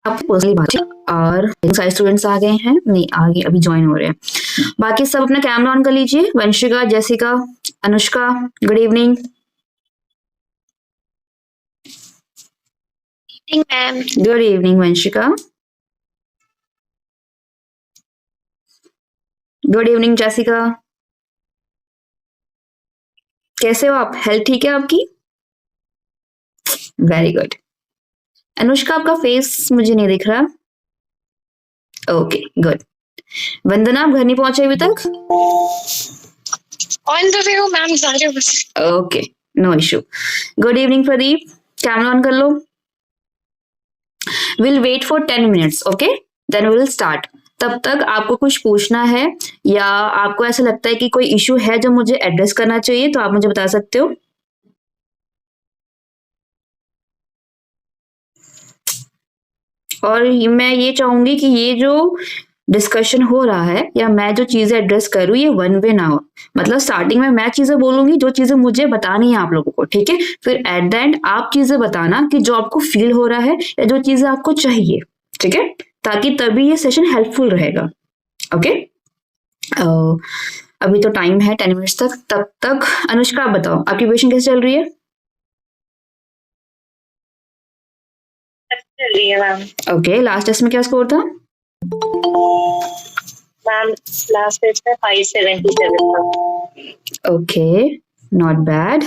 आपकी पर्सनली बात और सारे स्टूडेंट्स आ गए हैं, नहीं आगे अभी ज्वाइन हो रहे हैं। बाकी सब अपना कैमरा ऑन कर लीजिए। Vanshika, Jessica, Anushka, good evening. Ma'am. Good evening Vanshika. Good evening Jessica. कैसे हो आप? हेल्थ ठीक है आपकी? Very good. अनुष्का, आपका फेस मुझे नहीं दिख रहा। Okay good. वंदना, आप घर नहीं पहुंचे अभी तक? ऑन द वे हो मैम, जा रहे हो बस। Okay, no issue. Good evening Pradeep, camera on कर लो। Will wait for 10 minutes, okay, then will start. तब तक आपको कुछ पूछना है या आपको ऐसा लगता है कि कोई इशू है जो मुझे एड्रेस करना चाहिए, तो आप मुझे बता सकते हो। और मैं ये चाहूंगी कि ये जो डिस्कशन हो रहा है या मैं जो चीजें एड्रेस करूँ ये वन वे ना हो। मतलब स्टार्टिंग में मैं चीजें बोलूंगी जो चीजें मुझे बतानी है आप लोगों को, ठीक है? फिर एट द एंड आप चीजें बताना कि जो आपको फील हो रहा है या जो चीजें आपको चाहिए, ठीक है? ताकि तभी ये सेशन हेल्पफुल रहेगा। ओके, अभी तो टाइम है 10 मिनट्स तक। तब तक अनुष्का, आप बताओ आपकी प्रिपरेशन कैसे चल रही है? चल रही है मैम। ओके, लास्ट टेस्ट में क्या स्कोर था? मैम लास्ट टेस्ट में 577 था। Okay, not bad.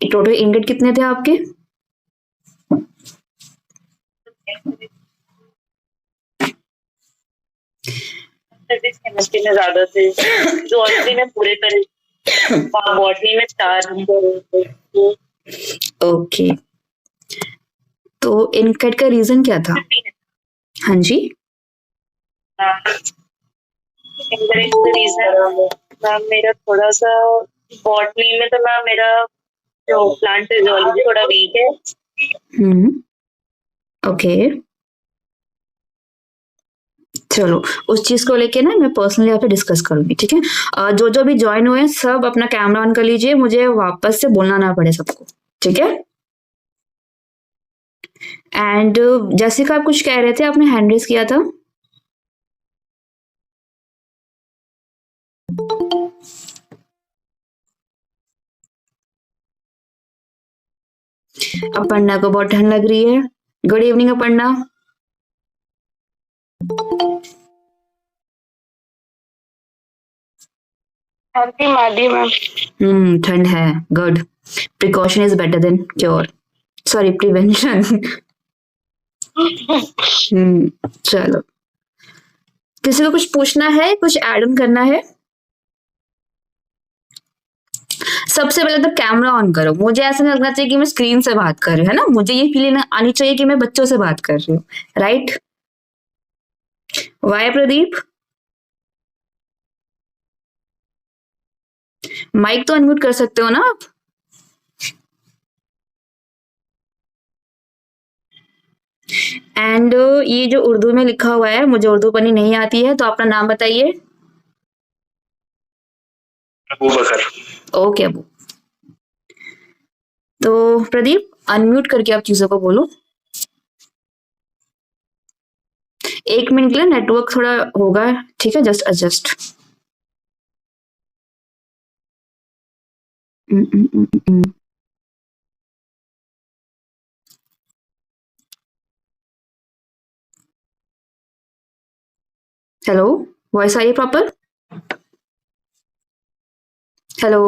Total ingot कितने थे आपके? फिजिक्स केमिस्ट्री में ज्यादा थे, जूलॉजी में पूरे तरह, बॉटनी में 4। ओके, तो इनकट का रीजन क्या था? हाँ जी, रीजन मैम मेरा थोड़ा सा बॉटनी में, तो मैम मेरा जो प्लांट फिजियोलॉजी थोड़ा वीक है। ओके, चलो उस चीज को लेके ना मैं पर्सनली आप डिस्कस करूंगी, ठीक है? जो जो भी ज्वाइन हुए हैं सब अपना कैमरा ऑन कर लीजिए, मुझे वापस से बोलना ना पड़े सबको, ठीक है? एंड जैसिका, आप कुछ कह रहे थे, आपने हैंड रेज किया था। अपर्णा को बहुत ठंड लग रही है। Good evening Aparna. ठंड है, good. Precaution is better than cure, sorry prevention. चलो, किसी को कुछ पूछना है, कुछ ऐड ऑन करना है? सबसे पहले तो कैमरा ऑन करो। मुझे ऐसा नहीं लगना चाहिए कि मैं स्क्रीन से बात कर रही हूँ, है ना? मुझे ये फीलिंग आनी चाहिए कि मैं बच्चों से बात कर रही हूँ, राइट? वाई प्रदीप? माइक तो अनम्यूट कर सकते हो ना आप? एंड ये जो उर्दू में लिखा हुआ है, मुझे उर्दू पढ़नी नहीं आती है, तो अपना नाम बताइए। अबू बकर। ओके अबू। तो प्रदीप, अनम्यूट करके आप चीजों को बोलो। 1 मिनट के लिए नेटवर्क थोड़ा होगा, ठीक है? Just adjust. हेलो, वॉइस आई proper? Hello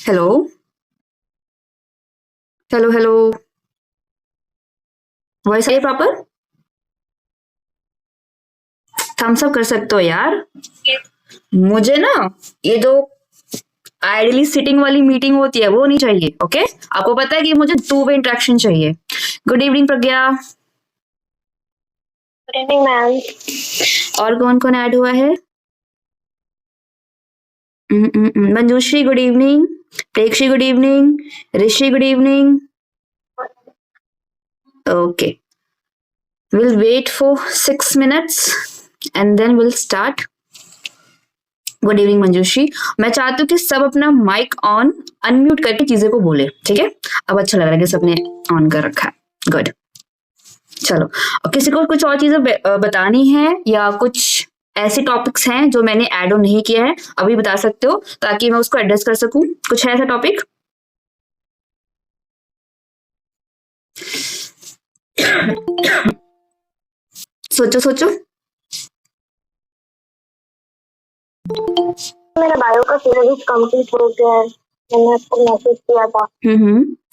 hello hello hello, voice आई प्रॉपर? थम्स अप कर सकते हो यार। मुझे ना ये जो आइडियली सिटिंग वाली मीटिंग होती है वो नहीं चाहिए, ओके? आपको पता है कि मुझे टू वे इंटरेक्शन चाहिए। Good evening Pragya. Good evening ma'am. और कौन कौन ऐड हुआ है? Manjushree good evening. Prekshi good evening. Rishi good evening. Okay, we'll wait for 6 minutes and then we'll start. Good evening Manjushree. मैं चाहती हूँ कि सब अपना माइक ऑन अनम्यूट करके चीजें को बोले, ठीक है। अब अच्छा लग रहा है कि सबने ऑन कर रखा है, गुड। चलो, और किसी को कुछ और चीजें बतानी है या कुछ ऐसे टॉपिक्स हैं जो मैंने ऐड ऑन नहीं किया है, अभी बता सकते हो ताकि मैं उसको एड्रेस कर सकूं। कुछ है ऐसा टॉपिक? सोचो सोचो। मेरा बायो का सिलेबस कंप्लीट हो गया है, मैंने आपको मैसेज किया था।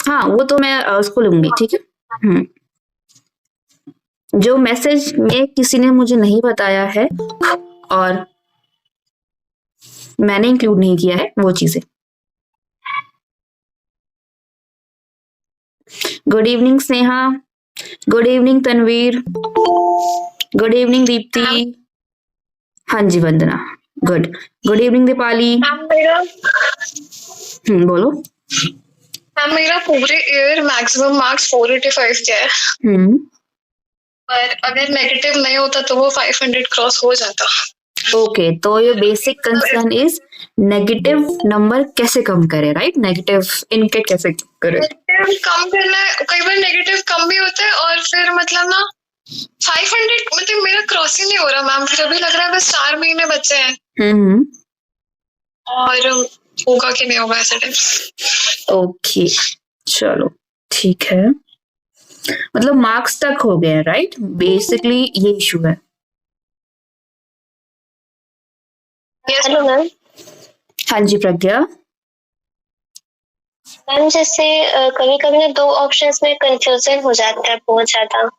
हाँ, वो तो मैं उसको लूंगी, ठीक है। जो मैसेज में किसी ने मुझे नहीं बताया है और मैंने इंक्लूड नहीं किया है वो चीजें। Good evening Sneha, good evening Tanveer, good evening Deepti. हाँ जी Vandana, good. Good evening Deepali. बोलो। मैम मेरा पूरे ईयर मैक्सिमम मार्क्स 485 के है, पर अगर नेगेटिव नहीं होता तो वो 500 क्रॉस हो जाता। ओके, तो ये basic concern is negative number कैसे कम करे, राइट? नेगेटिव इनके कैसे करे? नेगेटिव कम करना है, कई बार नेगेटिव कम भी होता है और फिर मतलब ना 500 मतलब मेरा क्रॉस ही नहीं हो रहा मैम, फिर अभी लग रहा है बस 4 महीने बचे हैं और होगा कि नहीं होगा ऐसा टाइप। ओके चलो ठीक है, मतलब मार्क्स तक हो गए, राइट? बेसिकली ये इशू है। Hello ma'am. हाँ जी प्रज्ञा। मैम जैसे कभी कभी ना 2 ऑप्शंस में कंफ्यूजन हो जाता है बहुत ज्यादा,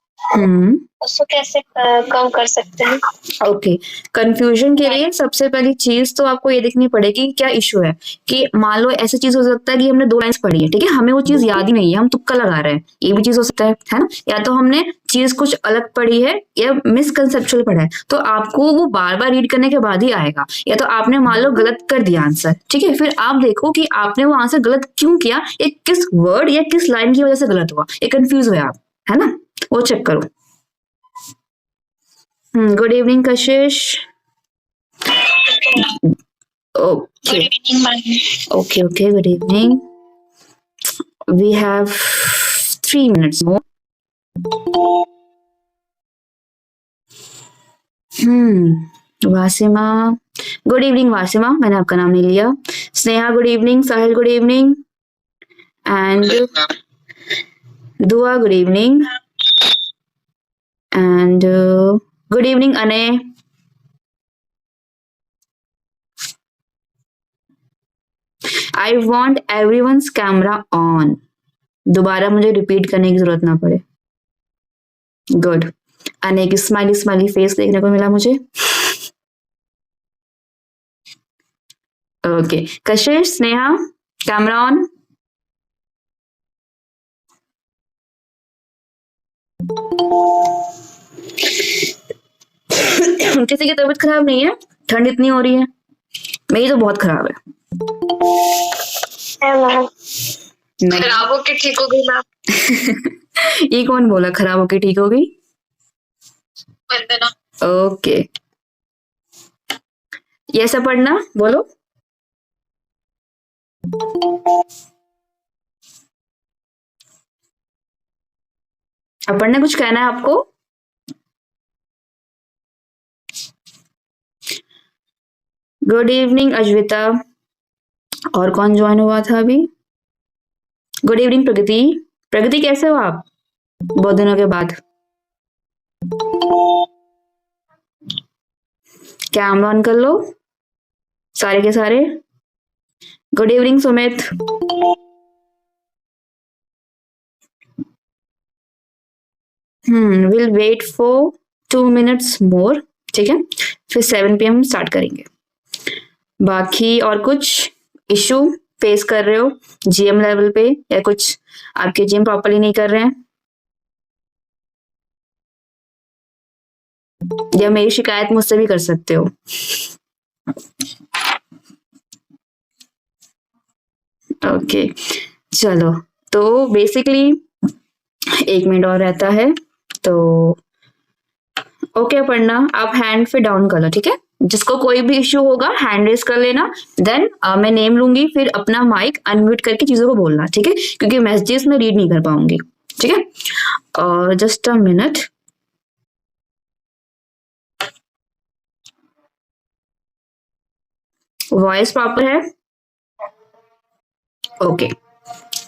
उसको कैसे कम कर सकते हैं? ओके, कंफ्यूजन के लिए सबसे पहली चीज तो आपको ये देखनी पड़ेगी कि क्या इशू है। कि मान लो ऐसी चीज हो सकता है कि हमने 2 लाइन्स पढ़ी है, ठीक है, हमें वो चीज याद ही नहीं है, हम तुक्का लगा रहे हैं, ये भी चीज हो सकता है ना। या तो हमने चीज कुछ अलग पढ़ी है या मिसकंसेप्चुअल पढ़ा है, तो आपको वो बार बार रीड करने के बाद ही आएगा। या तो आपने मान लो गलत कर दिया आंसर, ठीक है, फिर आप देखो कि आपने वो आंसर गलत क्यों किया, ये किस वर्ड या किस लाइन की वजह से गलत हुआ, ये कंफ्यूज हो आप, है ना, वो चेक करो। Good evening Kashish. Okay. Okay. Good evening. We have 3 minutes more. Wasima, good evening Wasima, मैंने आपका नाम नहीं लिया। Sneha good evening, Sahil good evening, and Dua good evening, and good evening Anay. I want everyone's camera on. दोबारा मुझे रिपीट करने की जरूरत ना पड़े। गुड। अने की स्माइली स्माइली फेस देखने को मिला मुझे। Okay, Kashish, Sneha, camera on. किसी की तबीयत खराब नहीं है? ठंड इतनी हो रही है, मेरी तो बहुत खराब है। खराब होके ठीक हो गई मैम। ये कौन बोला खराब होके ठीक हो गई? वंदना। ओके, ये सब पढ़ना, बोलो। अब पढ़ना, कुछ कहना है आपको? Good evening Ajvita. और कौन ज्वाइन हुआ था अभी? गुड इवनिंग प्रगति। प्रगति कैसे हो आप बहुत दिनों के बाद? कैमरा ऑन कर लो सारे के सारे। Good evening Sumit. Will wait for 2 minutes more, ठीक है, फिर 7 PM स्टार्ट करेंगे। बाकी और कुछ इशू फेस कर रहे हो जीएम लेवल पे, या कुछ आपके जीएम प्रॉपरली नहीं कर रहे हैं, या मेरी शिकायत मुझसे भी कर सकते हो। ओके चलो, तो बेसिकली 1 मिनट और रहता है, तो ओके पढ़ना, आप हैंड पे डाउन कर लो, ठीक है, जिसको कोई भी इश्यू होगा हैंड रेज कर लेना, देन मैं नेम लूंगी, फिर अपना माइक अनम्यूट करके चीजों को बोलना, ठीक है, क्योंकि मैसेजेस में रीड नहीं कर पाऊंगी, ठीक है। और just a minute, voice proper है? ओके,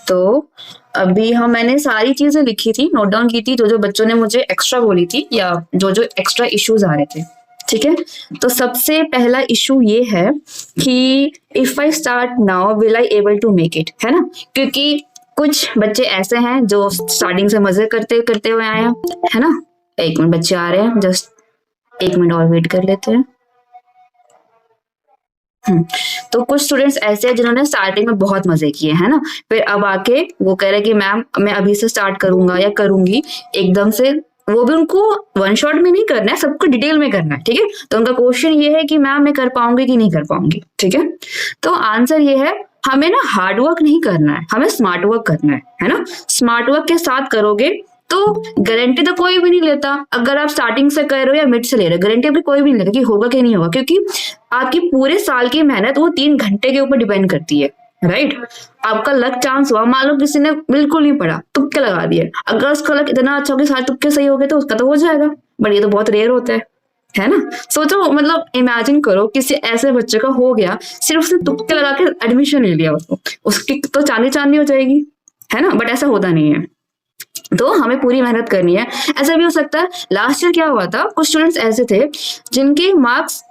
तो अभी मैंने सारी चीजें लिखी थी, नोट डाउन की थी, जो जो बच्चों ने मुझे एक्स्ट्रा बोली थी या जो जो एक्स्ट्रा इश्यूज आ रहे थे, ठीक है। तो सबसे पहला इशू ये है कि if I start now will I able to make it, है ना, क्योंकि कुछ बच्चे ऐसे हैं जो स्टार्टिंग से मजे करते करते हुए आए हैं, है ना। एक मिनट, बच्चे आ रहे हैं, जस्ट 1 मिनट और वेट कर लेते हैं। तो कुछ स्टूडेंट्स ऐसे हैं जिन्होंने स्टार्टिंग में बहुत मजे किए, है ना, फिर अब आके वो कह रहे कि मैम मैं अभी से स्टार्ट करूंगा या करूंगी एकदम से, वो भी उनको वन शॉट में नहीं करना है, सबको डिटेल में करना है, ठीक है। तो उनका क्वेश्चन ये है कि मैम मैं कर पाऊंगी कि नहीं कर पाऊंगी, ठीक है। तो आंसर ये है, हमें ना हार्ड वर्क नहीं करना है, हमें स्मार्ट वर्क करना है ना। स्मार्ट वर्क के साथ करोगे तो गारंटी तो कोई भी नहीं लेता, अगर आप स्टार्टिंग से कर रहे हो या मिड से ले रहे हो, गारंटी आपकी कोई भी नहीं लेता कि होगा कि नहीं होगा, क्योंकि आपकी पूरे साल की मेहनत वो 3 घंटे के ऊपर डिपेंड करती है, राइट। आपका लक चांस हुआ, मान लो किसी ने बिल्कुल नहीं पढ़ा, तुक्के लगा दिए, अगर उसका लक इतना अच्छा हो कि सारे तुक्के सही हो गए तो उसका तो हो जाएगा, बट ये तो बहुत रेयर होता है ना। सोचो, मतलब इमेजिन करो किसी ऐसे बच्चे का हो गया, सिर्फ उसने तुक्के लगा के एडमिशन ले लिया, उसकी तो चांदी चांदी हो जाएगी, है ना, बट ऐसा होता नहीं है। तो हमें पूरी मेहनत करनी है। ऐसा भी हो सकता है, लास्ट ईयर क्या हुआ था, कुछ स्टूडेंट्स ऐसे थे जिनके मार्क्स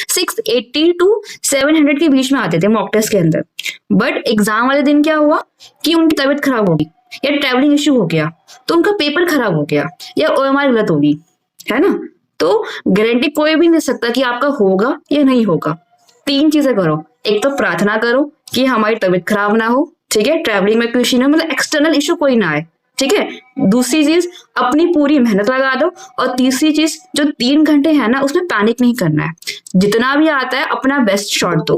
680 to 700 के बीच में आते थे मॉक टेस्ट के अंदर, बट एग्जाम वाले दिन क्या हुआ कि उनकी तबीयत खराब होगी या ट्रैवलिंग इश्यू हो गया, तो उनका पेपर खराब हो गया या OMR गलत होगी, है ना। तो गारंटी कोई भी नहीं सकता कि आपका होगा या नहीं होगा। 3 चीजें करो, एक तो प्रार्थना करो कि हमारी तबीयत खराब ना हो, ठीक है, ट्रैवलिंग में कोई इश्यू ना, मतलब एक्सटर्नल इश्यू कोई ना आए, ठीक है। दूसरी चीज, अपनी पूरी मेहनत लगा दो, और तीसरी चीज, जो 3 घंटे है ना उसमें पैनिक नहीं करना है, जितना भी आता है अपना बेस्ट शॉट दो,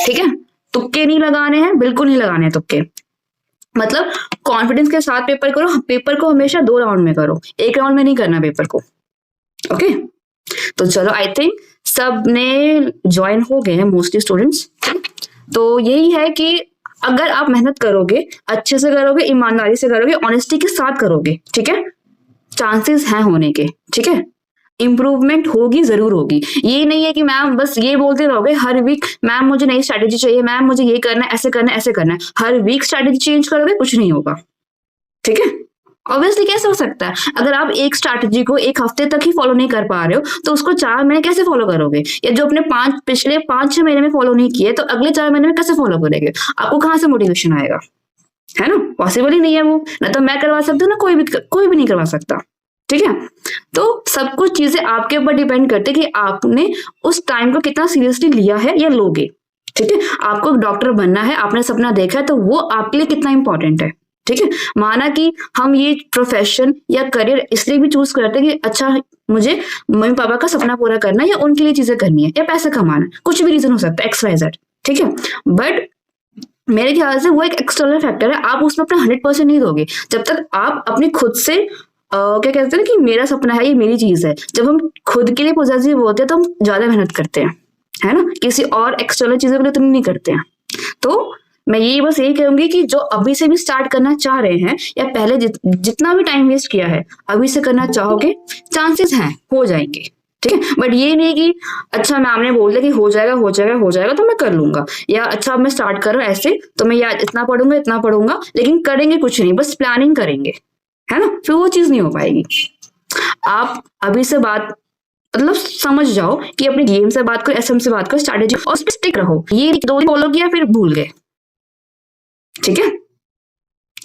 ठीक है। तुक्के नहीं लगाने हैं, बिल्कुल नहीं लगाने हैं तुक्के, मतलब कॉन्फिडेंस के साथ पेपर करो। पेपर को हमेशा 2 राउंड में करो, 1 राउंड में नहीं करना पेपर को, ओके। तो चलो, आई थिंक सब ने ज्वाइन हो गए हैं मोस्टली स्टूडेंट्स। तो यही है कि अगर आप मेहनत करोगे, अच्छे से करोगे, ईमानदारी से करोगे, ऑनेस्टी के साथ करोगे, ठीक है, चांसेस हैं होने के, ठीक है। इंप्रूवमेंट होगी, जरूर होगी। ये नहीं है कि मैम बस ये बोलते रहोगे हर वीक, मैम मुझे नई स्ट्रैटेजी चाहिए, मैम मुझे ये करना है, ऐसे करना है, ऐसे करना है, हर वीक स्ट्रैटेजी चेंज करोगे, कुछ नहीं होगा, ठीक है। ऑब्वियसली कैसे हो सकता है, अगर आप एक स्ट्रैटेजी को 1 हफ्ते तक ही फॉलो नहीं कर पा रहे हो, तो उसको 4 महीने कैसे फॉलो करोगे, या जो अपने पिछले 5-6 महीने में फॉलो नहीं किए, तो अगले 4 महीने में कैसे फॉलो करेंगे, आपको कहाँ से मोटिवेशन आएगा, है ना। पॉसिबल ही नहीं है वो, ना तो मैं करवा सकती हूँ, ना कोई भी नहीं करवा सकता, ठीक है। तो सब कुछ चीजें आपके ऊपर डिपेंड करते कि आपने उस टाइम को कितना सीरियसली लिया है या लोगे, ठीक है। आपको डॉक्टर बनना है, आपने सपना देखा है, तो वो आपके लिए कितना इंपॉर्टेंट है, ठीक है। माना कि हम ये प्रोफेशन या करियर इसलिए भी चूज करते हैं कि अच्छा मुझे मम्मी पापा का सपना पूरा करना है, या उनके लिए चीजें करनी है, या पैसे कमाना, कुछ भी रीजन हो सकता है, XYZ, ठीक है। बट मेरे ख्याल से वो एक एक्सटर्नल फैक्टर है, आप उसमें अपना 100% नहीं दोगे जब तक आप अपने खुद से क्या कहते हैं कि मेरा सपना है, ये मेरी चीज है। जब हम खुद के लिए पॉजिटिव होते हैं तो हम ज्यादा मेहनत करते हैं, है ना, किसी और एक्सटर्नल चीजों के लिए तो नहीं करते हैं। तो मैं यही कहूंगी कि जो अभी से भी स्टार्ट करना चाह रहे हैं, या पहले जितना भी टाइम वेस्ट किया है अभी से करना चाहोगे, चांसेस हैं हो जाएंगे, ठीक है। बट ये नहीं कि अच्छा मैम ने बोल दिया कि हो जाएगा तो मैं कर लूंगा, या अच्छा अब मैं स्टार्ट कर रहा हूँ ऐसे, तो मैं यार इतना पढ़ूंगा, लेकिन करेंगे कुछ नहीं, बस प्लानिंग करेंगे, है ना, फिर वो चीज नहीं हो पाएगी। आप अभी से बात मतलब समझ जाओ कि अपने गेम से बात करो, SM से बात करो, स्ट्रैटेजी और स्टिक रहो। ये 2 दिन फॉलो किया फिर भूल गए, ठीक है।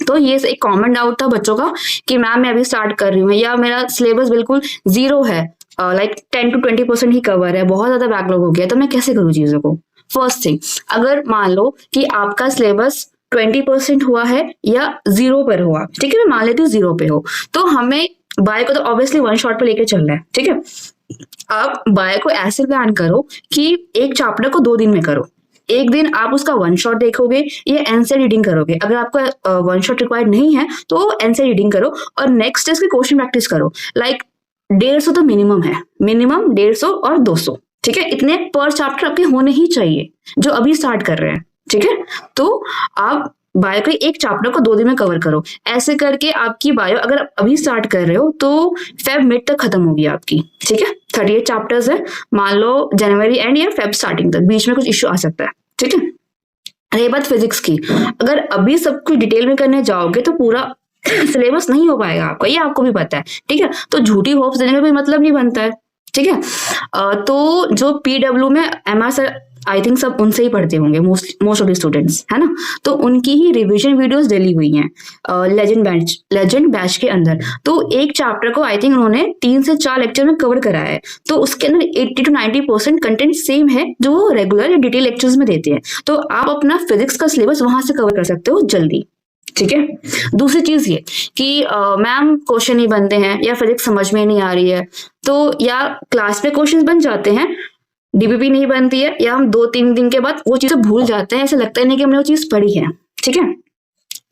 तो ये एक कॉमन डाउट था बच्चों का कि मैम मैं अभी स्टार्ट कर रही हूँ, या मेरा सिलेबस बिल्कुल 0 है, लाइक 10 to 20% ही कवर है, बहुत ज्यादा बैकलॉग हो गया, तो मैं कैसे करूँ चीजों को। फर्स्ट थिंग, अगर मान लो कि आपका सिलेबस 20% हुआ है या 0 पर हुआ, ठीक है, मैं मान लेती हूँ 0 पे हो, तो हमें बाय को तो ऑब्वियसली 1 शॉट पे लेके चलना है, ठीक है। आप बाय को ऐसे प्लान करो कि एक चैप्टर को 2 दिन में करो, एक दिन आप उसका 1 शॉट देखोगे या एनसीईआरटी रीडिंग करोगे। अगर आपका 1 शॉट रिक्वायर्ड नहीं है तो एनसीईआरटी रीडिंग करो, और नेक्स्ट डे की क्वेश्चन प्रैक्टिस करो। लाइक 150 तो मिनिमम है, मिनिमम 150 और 200, ठीक है, इतने पर चैप्टर आपके होने ही चाहिए जो अभी स्टार्ट कर रहे हैं, ठीक है। तो आप बायो के एक चैप्टर को 2 दिन में कवर करो, ऐसे करके आपकी बायो अगर आप अभी स्टार्ट कर रहे हो तो फेब मिड तक खत्म होगी आपकी, ठीक है। 38 चैप्टर्स है, मान लो जनवरी एंड या फेब स्टार्टिंग तक, बीच में कुछ इश्यू आ सकता है, ठीक है। रही बात फिजिक्स की, अगर अभी सब कुछ डिटेल में करने जाओगे तो पूरा सिलेबस नहीं हो पाएगा आपका, ये आपको भी पता है, ठीक है। तो झूठी होप्स देने का कोई मतलब नहीं बनता है, ठीक है। तो जो पीडब्ल्यू में एमआर सर आई थिंक सब उनसे ही पढ़ते होंगे, मोस्ट ऑफ द स्टूडेंट्स, है ना। तो उनकी ही रिवीजन वीडियोस डेली हुई हैं लेजेंड बैच के अंदर। तो एक चैप्टर को आई थिंक उन्होंने 3 से 4 लेक्चर में कवर कराया है, तो उसके अंदर 80 to 90% कंटेंट सेम है जो वो रेगुलर या डिटेल लेक्चर्स में देते हैं। तो आप अपना फिजिक्स का सिलेबस वहां से कवर कर सकते हो जल्दी, ठीक है। दूसरी चीज ये कि मैम क्वेश्चन नहीं बनते हैं या फिजिक्स समझ में नहीं आ रही है, तो या क्लास में क्वेश्चन बन जाते हैं, डीबीपी नहीं बनती है, या हम 2-3 दिन के बाद वो चीजें भूल जाते हैं, ऐसा लगता है नहीं कि हमने वो चीज पढ़ी है, ठीक है।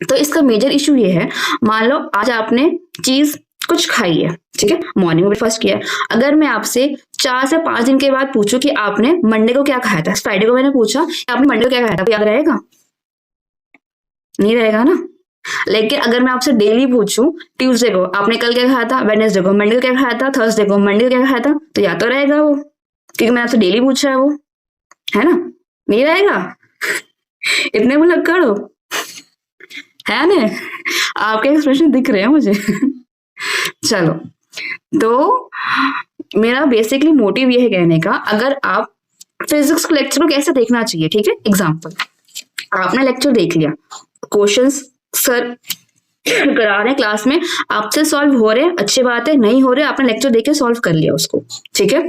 तो इसका मेजर इशू ये है, मान लो आज आपने चीज कुछ खाई है, ठीक है, मॉर्निंग में ब्रेकफास्ट किया है, अगर मैं आपसे 4 से 5 दिन के बाद पूछूं कि आपने मंडे को क्या खाया था, फ्राइडे को मैंने पूछा कि आपने मंडे को क्या खाया था, याद रहेगा? नहीं रहेगा ना। लेकिन अगर मैं आपसे डेली पूछूं ट्यूसडे को आपने कल क्या खाया था, वेडनेसडे को मंडे को क्या खाया था, थर्सडे को मंडे को क्या खाया था, तो याद तो रहेगा वो, क्योंकि मैंने आपसे डेली पूछा है वो, है ना। नहीं रहेगा। इतने भुलक्कड़ हो, है ना, आपके एक्सप्रेशन दिख रहे हैं मुझे। चलो, तो मेरा बेसिकली मोटिव ये है कहने का, अगर आप फिजिक्स के लेक्चर को कैसे देखना चाहिए, ठीक है। एग्जाम्पल, आपने लेक्चर देख लिया, क्वेश्चंस सर करा रहे हैं क्लास में, आपसे सॉल्व हो रहे हैं, अच्छी बात है, नहीं हो रहे आपने लेक्चर देके सॉल्व कर लिया उसको, ठीक है।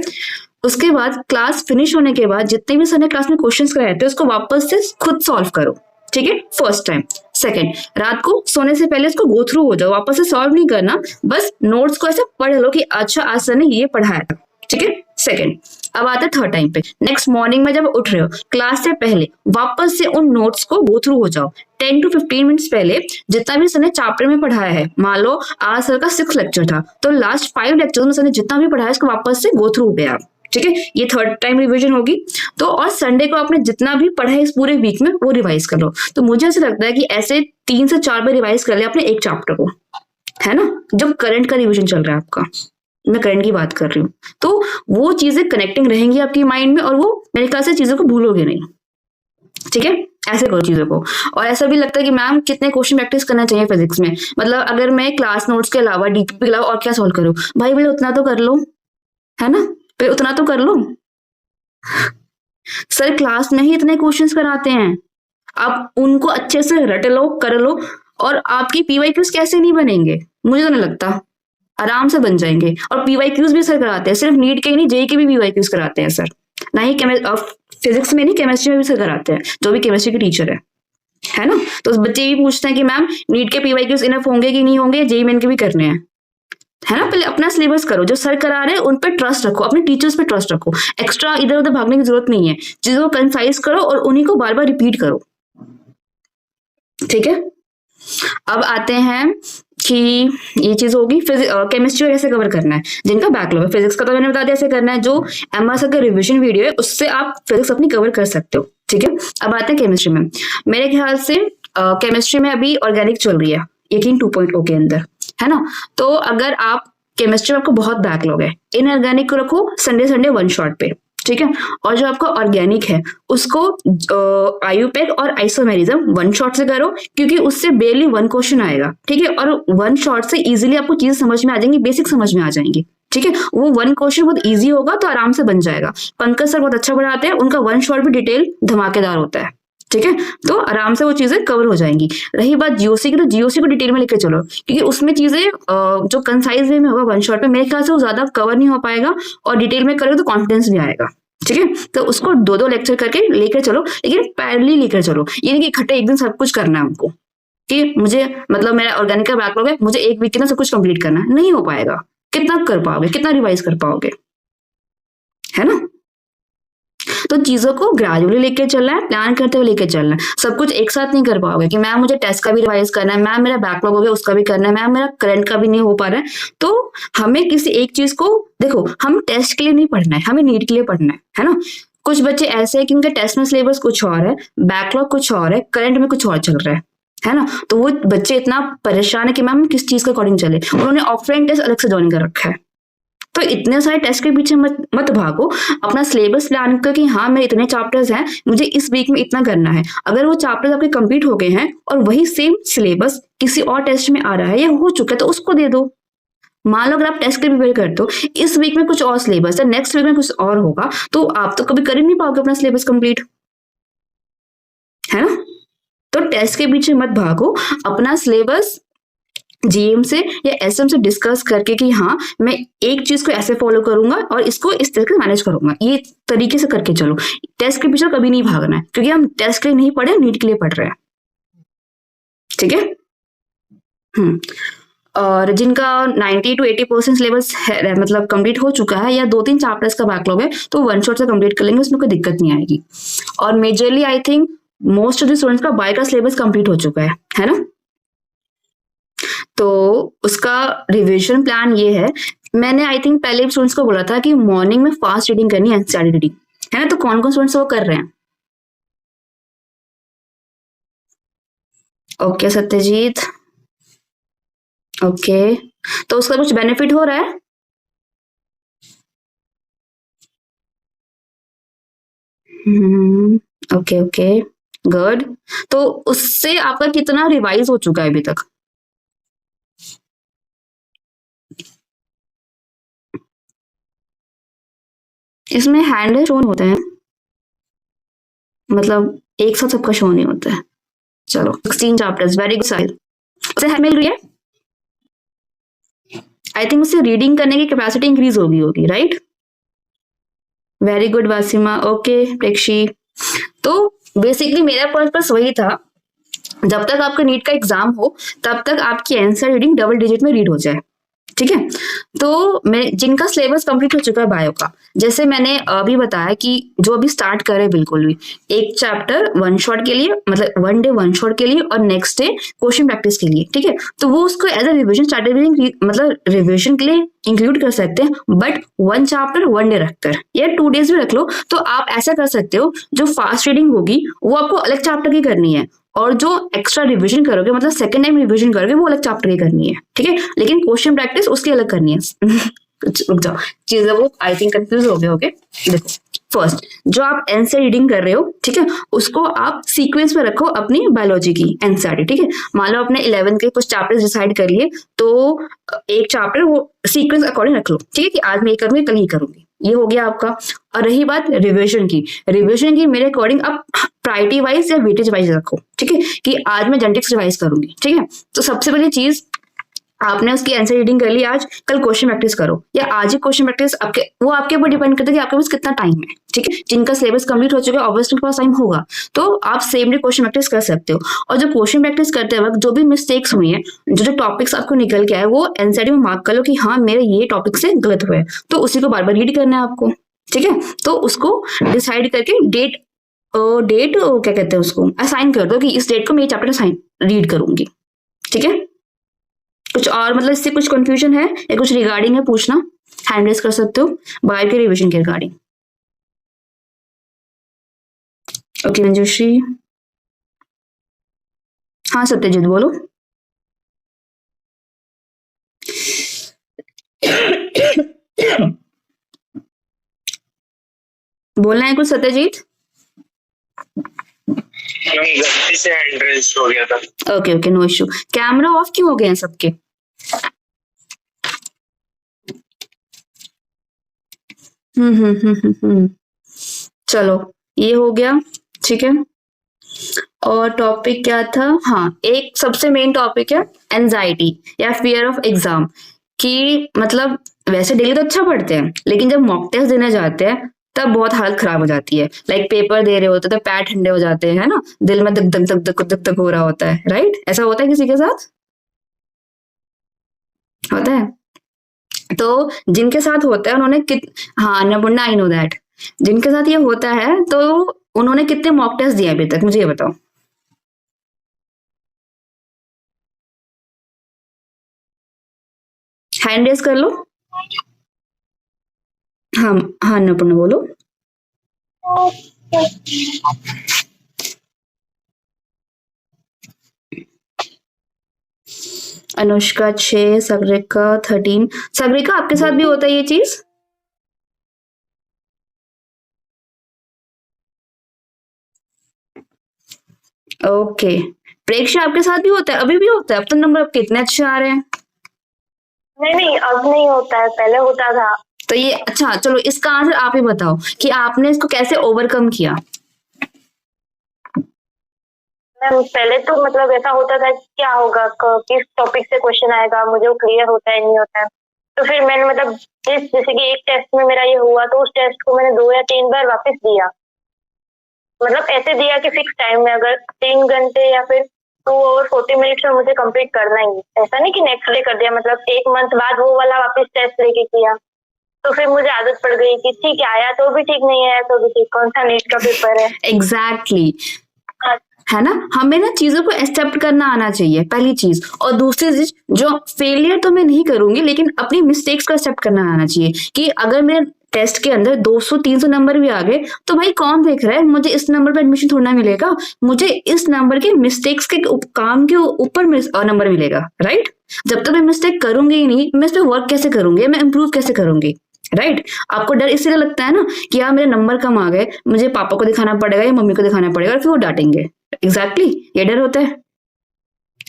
उसके बाद क्लास फिनिश होने के बाद जितने भी सर ने क्लास में क्वेश्चंस कराए थे उसको वापस से खुद सॉल्व करो, ठीक है, फर्स्ट टाइम। सेकंड, रात को सोने से पहले इसको गो थ्रू हो जाओ, वापस से सॉल्व नहीं करना, बस नोट्स को ऐसे पढ़ लो कि अच्छा आज सर ने ये पढ़ाया था, ठीक है। सेकंड, अब आते थर्ड टाइम पे, नेक्स्ट मॉर्निंग में जब उठ रहे हो क्लास से पहले वापस से उन नोट्स को गो थ्रू हो जाओ, 10 to 15 मिनट्स पहले जितना भी सर ने चैप्टर में पढ़ाया है, मान लो आज सर का 6 लेक्चर था, तो लास्ट 5 लेक्चर में सर ने जितना भी पढ़ाया उसको वापस से गो थ्रू हो गया, ठीक है। ये थर्ड टाइम रिवीजन होगी। तो और संडे को आपने जितना भी पढ़ा है इस पूरे वीक में वो रिवाइज कर लो। तो मुझे ऐसा लगता है कि ऐसे 3 से 4 बार रिवाइज कर ले अपने एक चैप्टर को, है ना, जब करंट का रिवीजन चल रहा है आपका, मैं करंट की बात कर रही हूँ, तो वो चीजें कनेक्टिंग रहेंगी आपकी माइंड में और वो मेरे ख्याल से चीजों को भूलोगे नहीं, ठीक है। ऐसे करो चीजों को। और ऐसा भी लगता है कि मैम कितने क्वेश्चन प्रैक्टिस करना चाहिए फिजिक्स में, मतलब अगर मैं क्लास नोट्स के अलावा डीपीपी के अलावा और क्या सॉल्व करूँ, भाई बोले उतना तो कर लो, है ना, फिर उतना तो कर लो। सर क्लास में ही इतने क्वेश्चंस कराते हैं, आप उनको अच्छे से रट लो, कर लो, और आपकी पीवाईक्यूज कैसे नहीं बनेंगे, मुझे तो नहीं लगता, आराम से बन जाएंगे। और पीवाईक्यूज भी सर कराते हैं, सिर्फ नीट के ही नहीं, जेई के भी पीवाईक्यूज कराते हैं सर, ना ही फिजिक्स में नहीं केमिस्ट्री में भी सर कराते हैं, जो भी केमिस्ट्री के टीचर है ना। तो बच्चे भी पूछते हैं कि मैम नीट के पीवाईक्यूज इनफ होंगे कि नहीं होंगे, जेई मेन के भी करने हैं, है ना। पहले अपना सिलेबस करो, जो सर करा रहे हैं उन पे ट्रस्ट रखो, अपने टीचर्स पे ट्रस्ट रखो, एक्स्ट्रा इधर उधर भागने की जरूरत नहीं है, चीजों को कंसाइज करो और उन्हीं को बार बार रिपीट करो, ठीक है। अब आते हैं कि ये चीज होगी केमिस्ट्री कैसे कवर करना है जिनका बैकलॉग है। फिजिक्स का तो मैंने बता दिया ऐसे करना है, जो एमआर सर का रिवीजन वीडियो है उससे आप फिजिक्स अपनी कवर कर सकते हो, ठीक है। अब आते हैं केमिस्ट्री में। मेरे ख्याल से केमिस्ट्री में अभी ऑर्गेनिक चल रही है, यकीन 2.0 के अंदर, है ना। तो अगर आप केमिस्ट्री में आपको बहुत बैकलॉग है, इनऑर्गेनिक को रखो संडे 1 शॉट पे, ठीक है। और जो आपका ऑर्गेनिक है उसको आयुपेक और आइसोमेरिज्म 1 शॉट से करो, क्योंकि उससे बेरली 1 क्वेश्चन आएगा, ठीक है। और 1 शॉट से इजीली आपको चीज समझ में आ जाएंगी, बेसिक समझ में आ जाएंगी, ठीक है। वो 1 क्वेश्चन बहुत इजी होगा तो आराम से बन जाएगा। पंकज सर बहुत अच्छा पढ़ाते हैं, उनका 1 शॉट भी डिटेल धमाकेदार होता है, ठीक है। तो आराम से वो चीजें कवर हो जाएंगी। रही बात जीओसी की, तो जीओसी को डिटेल में लेके चलो, क्योंकि उसमें चीजें जो कंसाइज वे में होगा 1 शॉट पे, मेरे ख्याल से वो ज्यादा कवर नहीं हो पाएगा, और डिटेल में करोगे तो कॉन्फिडेंस भी आएगा, ठीक है। तो उसको 2-2 लेक्चर करके लेकर चलो, लेकिन पैरेलली लेकर चलो, ये नहीं कि इकट्ठे एक दिन सब कुछ करना है हमको, कि मुझे मतलब मेरा ऑर्गेनिक का बैकलॉग है, मुझे एक वीक के ना सब कुछ कंप्लीट करना है, नहीं हो पाएगा। कितना कर पाओगे, कितना रिवाइज कर पाओगे, है ना। तो चीजों को ग्रेजुअली लेके चलना है, प्लान करते हुए लेके चलना है। सब कुछ एक साथ नहीं कर पाओगे कि मैम मुझे टेस्ट का भी रिवाइज करना है, मैम मेरा बैकलॉग हो गया उसका भी करना है, मैम मेरा करंट का भी नहीं हो पा रहा है। तो हमें किसी एक चीज को, देखो हम टेस्ट के लिए नहीं पढ़ना है, हमें नीट के लिए पढ़ना है ना। कुछ बच्चे ऐसे हैं कि उनके टेस्ट में सिलेबस कुछ और है, बैकलॉग कुछ और है, करंट में कुछ और चल रहा है ना। तो वो बच्चे इतना परेशान है कि मैम किस चीज के अकॉर्डिंग चले, उन्होंने ऑफलाइन टेस्ट अलग से ज्वाइन कर रखा है। तो इतने सारे टेस्ट के पीछे मत भागो, अपना सिलेबस प्लान कर कि हाँ मेरे इतने चैप्टर्स हैं, मुझे इस वीक में इतना करना है। अगर वो चैप्टर्स आपके कंप्लीट हो गए हैं और वही सेम सिलेबस किसी और टेस्ट में आ रहा है या हो चुका है तो उसको दे दो। मान लो अगर आप टेस्ट के लिए प्रिपेयर करते हो, इस वीक में कुछ और सिलेबस है, नेक्स्ट वीक में कुछ और होगा, तो आप तो कभी कर ही नहीं पाओगे अपना सिलेबस कंप्लीट, है ना। तो टेस्ट के पीछे मत भागो, अपना सिलेबस जीएम से या एसएम से डिस्कस करके कि हाँ मैं एक चीज को ऐसे फॉलो करूंगा और इसको इस तरह से मैनेज करूंगा, ये तरीके से करके चलो। टेस्ट के पीछे कभी नहीं भागना है, क्योंकि हम टेस्ट के लिए नहीं पढ़े, नीट के लिए पढ़ रहे हैं, ठीक है। और जिनका 90 to 80% सिलेबस मतलब कंप्लीट हो चुका है या 2-3 चैप्टर्स का बैकलॉग है, तो वन शॉट से कंप्लीट कर लेंगे, उसमें कोई दिक्कत नहीं आएगी। और majorly I think most of the students का बाय का सिलेबस कंप्लीट हो चुका है ना। तो उसका रिविजन प्लान ये है, मैंने आई थिंक पहले स्टूडेंट्स को बोला था कि मॉर्निंग में फास्ट रीडिंग करनी है, एनसीईआरटी रीडिंग, है ना। तो कौन कौन स्टूडेंट्स वो कर रहे हैं? ओके सत्यजीत, ओके, तो उसका कुछ बेनिफिट हो रहा है? Okay okay good. तो उससे आपका कितना रिवाइज हो चुका है अभी तक? इसमें हैंड शो होते हैं, मतलब एक साथ सबका शो नहीं होता है। चलो 16 चैप्टर्स, वेरी गुड साहिल। उसे हेल्प मिल रही है, आई थिंक उससे रीडिंग करने की कैपेसिटी इंक्रीज होगी, right. Very good Wasima, okay Prekshi. तो बेसिकली मेरा पर्पस वही था, जब तक आपका नीट का एग्जाम हो तब तक आपकी आंसर रीडिंग डबल डिजिट में रीड हो जाए, ठीक है। तो मैं जिनका सिलेबस कंप्लीट हो चुका है बायो का, जैसे मैंने अभी बताया कि जो अभी स्टार्ट करे बिल्कुल भी एक चैप्टर वन शॉट के लिए, मतलब वन डे वन शॉट के लिए और नेक्स्ट डे क्वेश्चन प्रैक्टिस के लिए, ठीक है। तो वो उसको एज अ रिविजन स्ट्रैटेजी, मतलब रिविजन के लिए इंक्लूड कर सकते हैं, but one chapter one day रखकर या 2 डेज भी रख लो। तो आप ऐसा कर सकते हो, जो फास्ट रीडिंग होगी वो आपको अलग चैप्टर की करनी है, और जो एक्स्ट्रा रिवीजन करोगे, मतलब सेकंड टाइम रिवीजन करोगे, वो अलग चैप्टर की करनी है, ठीक है। लेकिन क्वेश्चन प्रैक्टिस उसकी अलग करनी है। रुक जाओ, चीजें वो आई थिंक कंफ्यूज हो गए होगे। देखो फर्स्ट जो आप एनसीईआरटी रीडिंग कर रहे हो, ठीक है, उसको आप सीक्वेंस में रखो अपनी बायोलॉजी की एनसीईआरटी, ठीक है। मान लो आपने 11 के कुछ चैप्टर्स डिसाइड कर लिए, तो एक चैप्टर वो सीक्वेंस अकॉर्डिंग रख लो, ठीक है, कि आज मैं ये करूंगी कल ये करूंगी, ये हो गया आपका। और रही बात रिविजन की मेरे अकॉर्डिंग आप प्रायोरिटी वाइज या वेटेज वाइज रखो, ठीक है, कि आज मैं जेनेटिक्स रिवाइज करूंगी, ठीक है। तो सबसे पहली चीज, आपने उसकी आंसर रीडिंग कर ली आज, कल क्वेश्चन प्रैक्टिस करो, या आज ही क्वेश्चन प्रैक्टिस, वो आपके ऊपर डिपेंड करता है कि आपके पास कितना टाइम है, ठीक है। जिनका सिलेबस कंप्लीट हो चुका है ऑब्वियसली उनके पास टाइम होगा, तो आप सेम डे क्वेश्चन प्रैक्टिस कर सकते हो। और जो क्वेश्चन प्रैक्टिस करते वक्त जो भी मिस्टेक्स हुई है, जो टॉपिक्स आपको निकल के आए, वो एनसीईआरटी में मार्क कर लो कि हाँ मेरे ये टॉपिक से गलत हुए, तो उसी को बार बार रीड करना है आपको, ठीक है। तो उसको डिसाइड करके डेट क्या कहते हैं उसको असाइन कर दो कि इस डेट को मैं ये चैप्टर रीड करूंगी, ठीक है। कुछ और मतलब इससे कुछ कंफ्यूजन है या कुछ रिगार्डिंग है पूछना, हैंड रेज कर सकते हो बायो के रिवीजन के रिगार्डिंग। ओके मंजूश्री, हाँ सत्यजीत बोलो। बोलना है कुछ सत्यजीत? गलती से हैंड रेज हो गया था। Okay no issue. Camera off क्यों हो गए हैं सबके? चलो ये हो गया, ठीक है। और टॉपिक क्या था? हाँ, एक सबसे मेन टॉपिक है एंजाइटी या फियर ऑफ एग्जाम, कि मतलब वैसे डेली तो अच्छा पढ़ते हैं, लेकिन जब मॉक टेस्ट देने जाते हैं तब बहुत हालत खराब हो जाती है। लाइक पेपर दे रहे होते तो पैर ठंडे हो जाते हैं, है ना, दिल में धक धक धक धक धक हो रहा होता है, राइट। ऐसा होता है किसी के साथ? होता है। तो जिनके साथ होता है उन्होंने हाँ अन्नपूर्णा, आई नो दैट, जिनके साथ ये होता है तो उन्होंने कितने मॉक टेस्ट दिए अभी तक, मुझे ये बताओ। हैंड रेज कर लो। हाँ हाँ अन्नपूर्णा बोलो। अनुष्का 6, सागरिका 13। सागरिका आपके साथ भी होता है ये चीज? ओके। प्रेक्षा आपके साथ भी होता है? अभी भी होता है? अब तो नंबर आपके इतने अच्छे आ रहे हैं। नहीं अब नहीं होता है, पहले होता था। तो ये अच्छा, चलो इसका आंसर आप ही बताओ कि आपने इसको कैसे ओवरकम किया। मैम पहले तो मतलब ऐसा होता था कि क्या होगा, किस टॉपिक से क्वेश्चन आएगा, मुझे वो क्लियर होता है नहीं होता है। तो फिर मैंने मतलब जैसे कि एक टेस्ट में मेरा ये हुआ तो उस टेस्ट को मैंने 2 या 3 बार वापस दिया। मतलब ऐसे दिया कि फिक्स टाइम में, अगर 3 घंटे या फिर 2 और 40 मिनट्स में मुझे कंप्लीट करना ही, ऐसा नहीं कि नेक्स्ट डे कर दिया। मतलब 1 मंथ बाद वो वाला वापस टेस्ट लेके किया। तो फिर मुझे आदत पड़ गई कि ठीक है, आया तो भी ठीक, नहीं आया तो भी ठीक, कौन सा नीट का पेपर है। एग्जैक्टली है ना, हमें ना चीजों को एक्सेप्ट करना आना चाहिए, पहली चीज। और दूसरी चीज, जो फेलियर तो मैं नहीं करूंगी लेकिन अपनी मिस्टेक्स को एक्सेप्ट करना आना चाहिए कि अगर मेरे टेस्ट के अंदर 200-300 नंबर भी आ गए तो भाई कौन देख रहा है, मुझे इस नंबर पर एडमिशन थोड़ा मिलेगा, मुझे इस नंबर के मिस्टेक्स के काम के ऊपर नंबर मिलेगा, राइट। जब तक मैं मिस्टेक करूंगी ही नहीं, मैं इस पर वर्क कैसे करूंगी, मैं इंप्रूव कैसे करूंगी, राइट। आपको डर इसलिए लगता है ना कि यार मेरे नंबर कम आ गए, मुझे पापा को दिखाना पड़ेगा या मम्मी को दिखाना पड़ेगा और फिर वो डांटेंगे। एग्जैक्टली ये डर होता है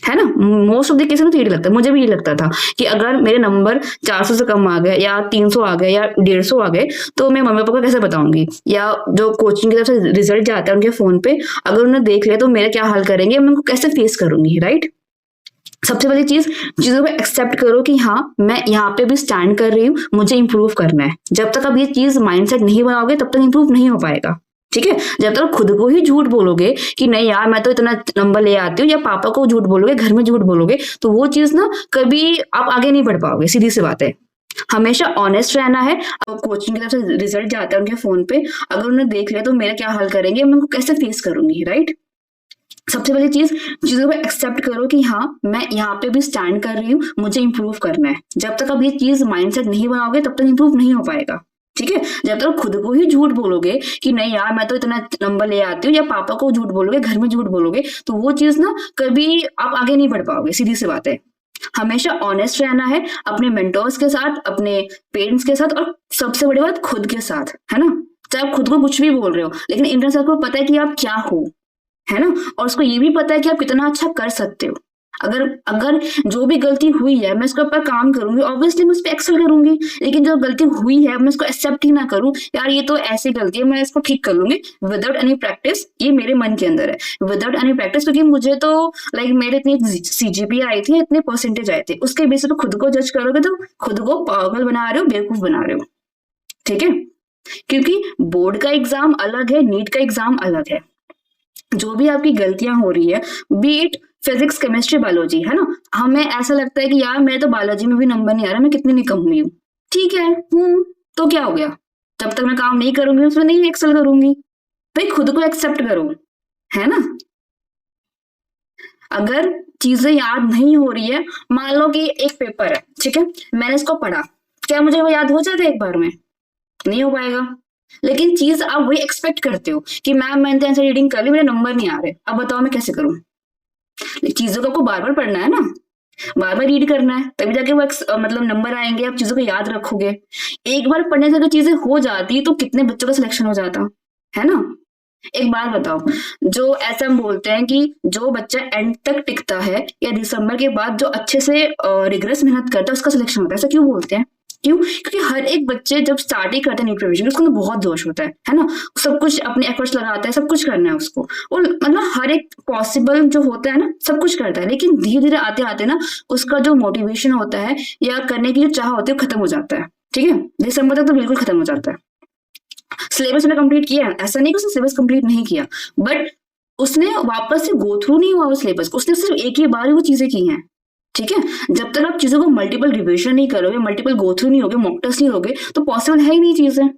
ना। मोस्ट ऑफ द केसेस में तो ये लगता है, मुझे भी ये लगता था कि अगर मेरे नंबर 400 से कम आ गए या 300 आ गए या 150 आ गए तो मैं मम्मी पापा को कैसे बताऊंगी, या जो कोचिंग की तरफ से रिजल्ट जाता है उनके फोन पे, अगर उन्होंने देख लिया तो मेरा क्या हाल करेंगे, मैं उनको कैसे फेस करूंगी, राइट। सबसे पहली चीज, चीजों को एक्सेप्ट करो कि हाँ मैं यहाँ पे भी स्टैंड कर रही हूँ, मुझे इंप्रूव करना है। जब तक आप ये चीज माइंडसेट नहीं बनाओगे तब तक इंप्रूव नहीं हो पाएगा, ठीक है। जब तक खुद को ही झूठ बोलोगे कि नहीं यार मैं तो इतना नंबर ले आती हूँ, या पापा को झूठ बोलोगे, घर में झूठ बोलोगे, तो वो चीज ना कभी आप आगे नहीं बढ़ पाओगे, सीधी सी बात है। हमेशा ऑनेस्ट रहना है। कोचिंग की तरफ से रिजल्ट जाता है उनके फोन पे, अगर उन्होंने देख लिया तो मेरा क्या हाल करेंगे, मैं उनको कैसे फेस करूंगी, राइट। सबसे पहली चीज, चीजों को एक्सेप्ट करो कि हाँ मैं यहाँ पे भी स्टैंड कर रही हूँ, मुझे इंप्रूव करना है। जब तक आप ये चीज माइंडसेट नहीं बनाओगे तब तक इंप्रूव नहीं हो पाएगा, ठीक है। जब तक खुद को ही झूठ बोलोगे कि नहीं यार मैं तो इतना नंबर ले आती हूँ, या पापा को झूठ बोलोगे, घर में झूठ बोलोगे, तो वो चीज ना कभी आप आगे नहीं बढ़ पाओगे, सीधी सी बात है। हमेशा ऑनेस्ट रहना है अपने मेंटर्स के साथ, अपने पेरेंट्स के साथ, और सबसे बड़ी बात खुद के साथ, है ना। चाहे आप खुद को कुछ भी बोल रहे हो लेकिन इंटरनेट को पता है कि आप क्या हो, है ना, और उसको ये भी पता है कि आप कितना अच्छा कर सकते हो। अगर जो भी गलती हुई है मैं इसके ऊपर काम करूंगी, ऑब्वियसली मैं उस पर एक्सेल करूंगी। लेकिन जो गलती हुई है मैं इसको एक्सेप्ट ही ना करूं, यार ये तो ऐसी गलती है, मैं इसको ठीक कर लूंगी विदाउट एनी प्रैक्टिस, ये मेरे मन के अंदर है, विदाउट एनी प्रैक्टिस। क्योंकि मुझे तो लाइक मेरे इतनी CGPA आई थी, इतने परसेंटेज आए थे, उसके बेसिस पे खुद को जज करोगे तो खुद को पागल बना रहे हो, बेवकूफ बना रहे हो, ठीक है। क्योंकि बोर्ड का एग्जाम अलग है, नीट का एग्जाम अलग है। जो भी आपकी गलतियां हो रही है, बीट फिजिक्स, केमिस्ट्री, बायोलॉजी, है ना, हमें ऐसा लगता है कि यार मेरे तो बायोलॉजी में भी नंबर नहीं आ रहा, मैं कितनी निकम्मी हुई हूँ, ठीक है तो क्या हो गया, जब तक मैं काम नहीं करूंगी उसमें नहीं एक्सेल करूंगी। भाई खुद को एक्सेप्ट करो, है ना। अगर चीजें याद नहीं हो रही है, मान लो कि एक पेपर है, ठीक है, मैंने इसको पढ़ा, क्या मुझे वो याद हो जाता है एक बार में? नहीं हो पाएगा। लेकिन चीज आप वही एक्सपेक्ट करते हो कि मैम मैंने आंसर रीडिंग कर ली, मेरे नंबर नहीं आ रहे, अब बताओ मैं कैसे करूं। चीजों को आपको बार बार पढ़ना है ना, बार बार रीड करना है, तभी जाके वो मतलब नंबर आएंगे, आप चीजों को याद रखोगे। एक बार पढ़ने से अगर चीजें हो जाती तो कितने बच्चों का सिलेक्शन हो जाता, है ना। एक बात बताओ, जो ऐसा हम बोलते हैं कि जो बच्चा एंड तक टिकता है या दिसंबर के बाद जो अच्छे से रिग्रेस मेहनत करता है उसका सिलेक्शन होता है, ऐसा क्यों बोलते हैं? क्यों? क्योंकि हर एक बच्चे जब स्टार्ट ही करते हैं नीट प्रिपरेशन, उसको तो बहुत जोश होता है ना, सब कुछ अपने एफर्ट्स लगाता है, सब कुछ करना है उसको, और मतलब हर एक पॉसिबल जो होता है ना सब कुछ करता है। लेकिन धीरे धीरे आते आते ना उसका जो मोटिवेशन होता है या करने की जो चाह होती है वो खत्म हो जाता है, ठीक है। दिसंबर तक तो बिल्कुल खत्म हो जाता है। सिलेबस ने कंप्लीट किया, ऐसा नहीं कि उसने सिलेबस कंप्लीट नहीं किया, बट उसने वापस से गो थ्रू नहीं हुआ उस सिलेबस को, उसने सिर्फ एक ही बार ही वो चीजें की हैं, ठीक है। जब तक आप चीजों को मल्टीपल रिविजन नहीं करोगे, मल्टीपल गो थ्रू नहीं होगे, मॉक टेस्ट नहीं होगे, तो पॉसिबल है ही नहीं चीजें।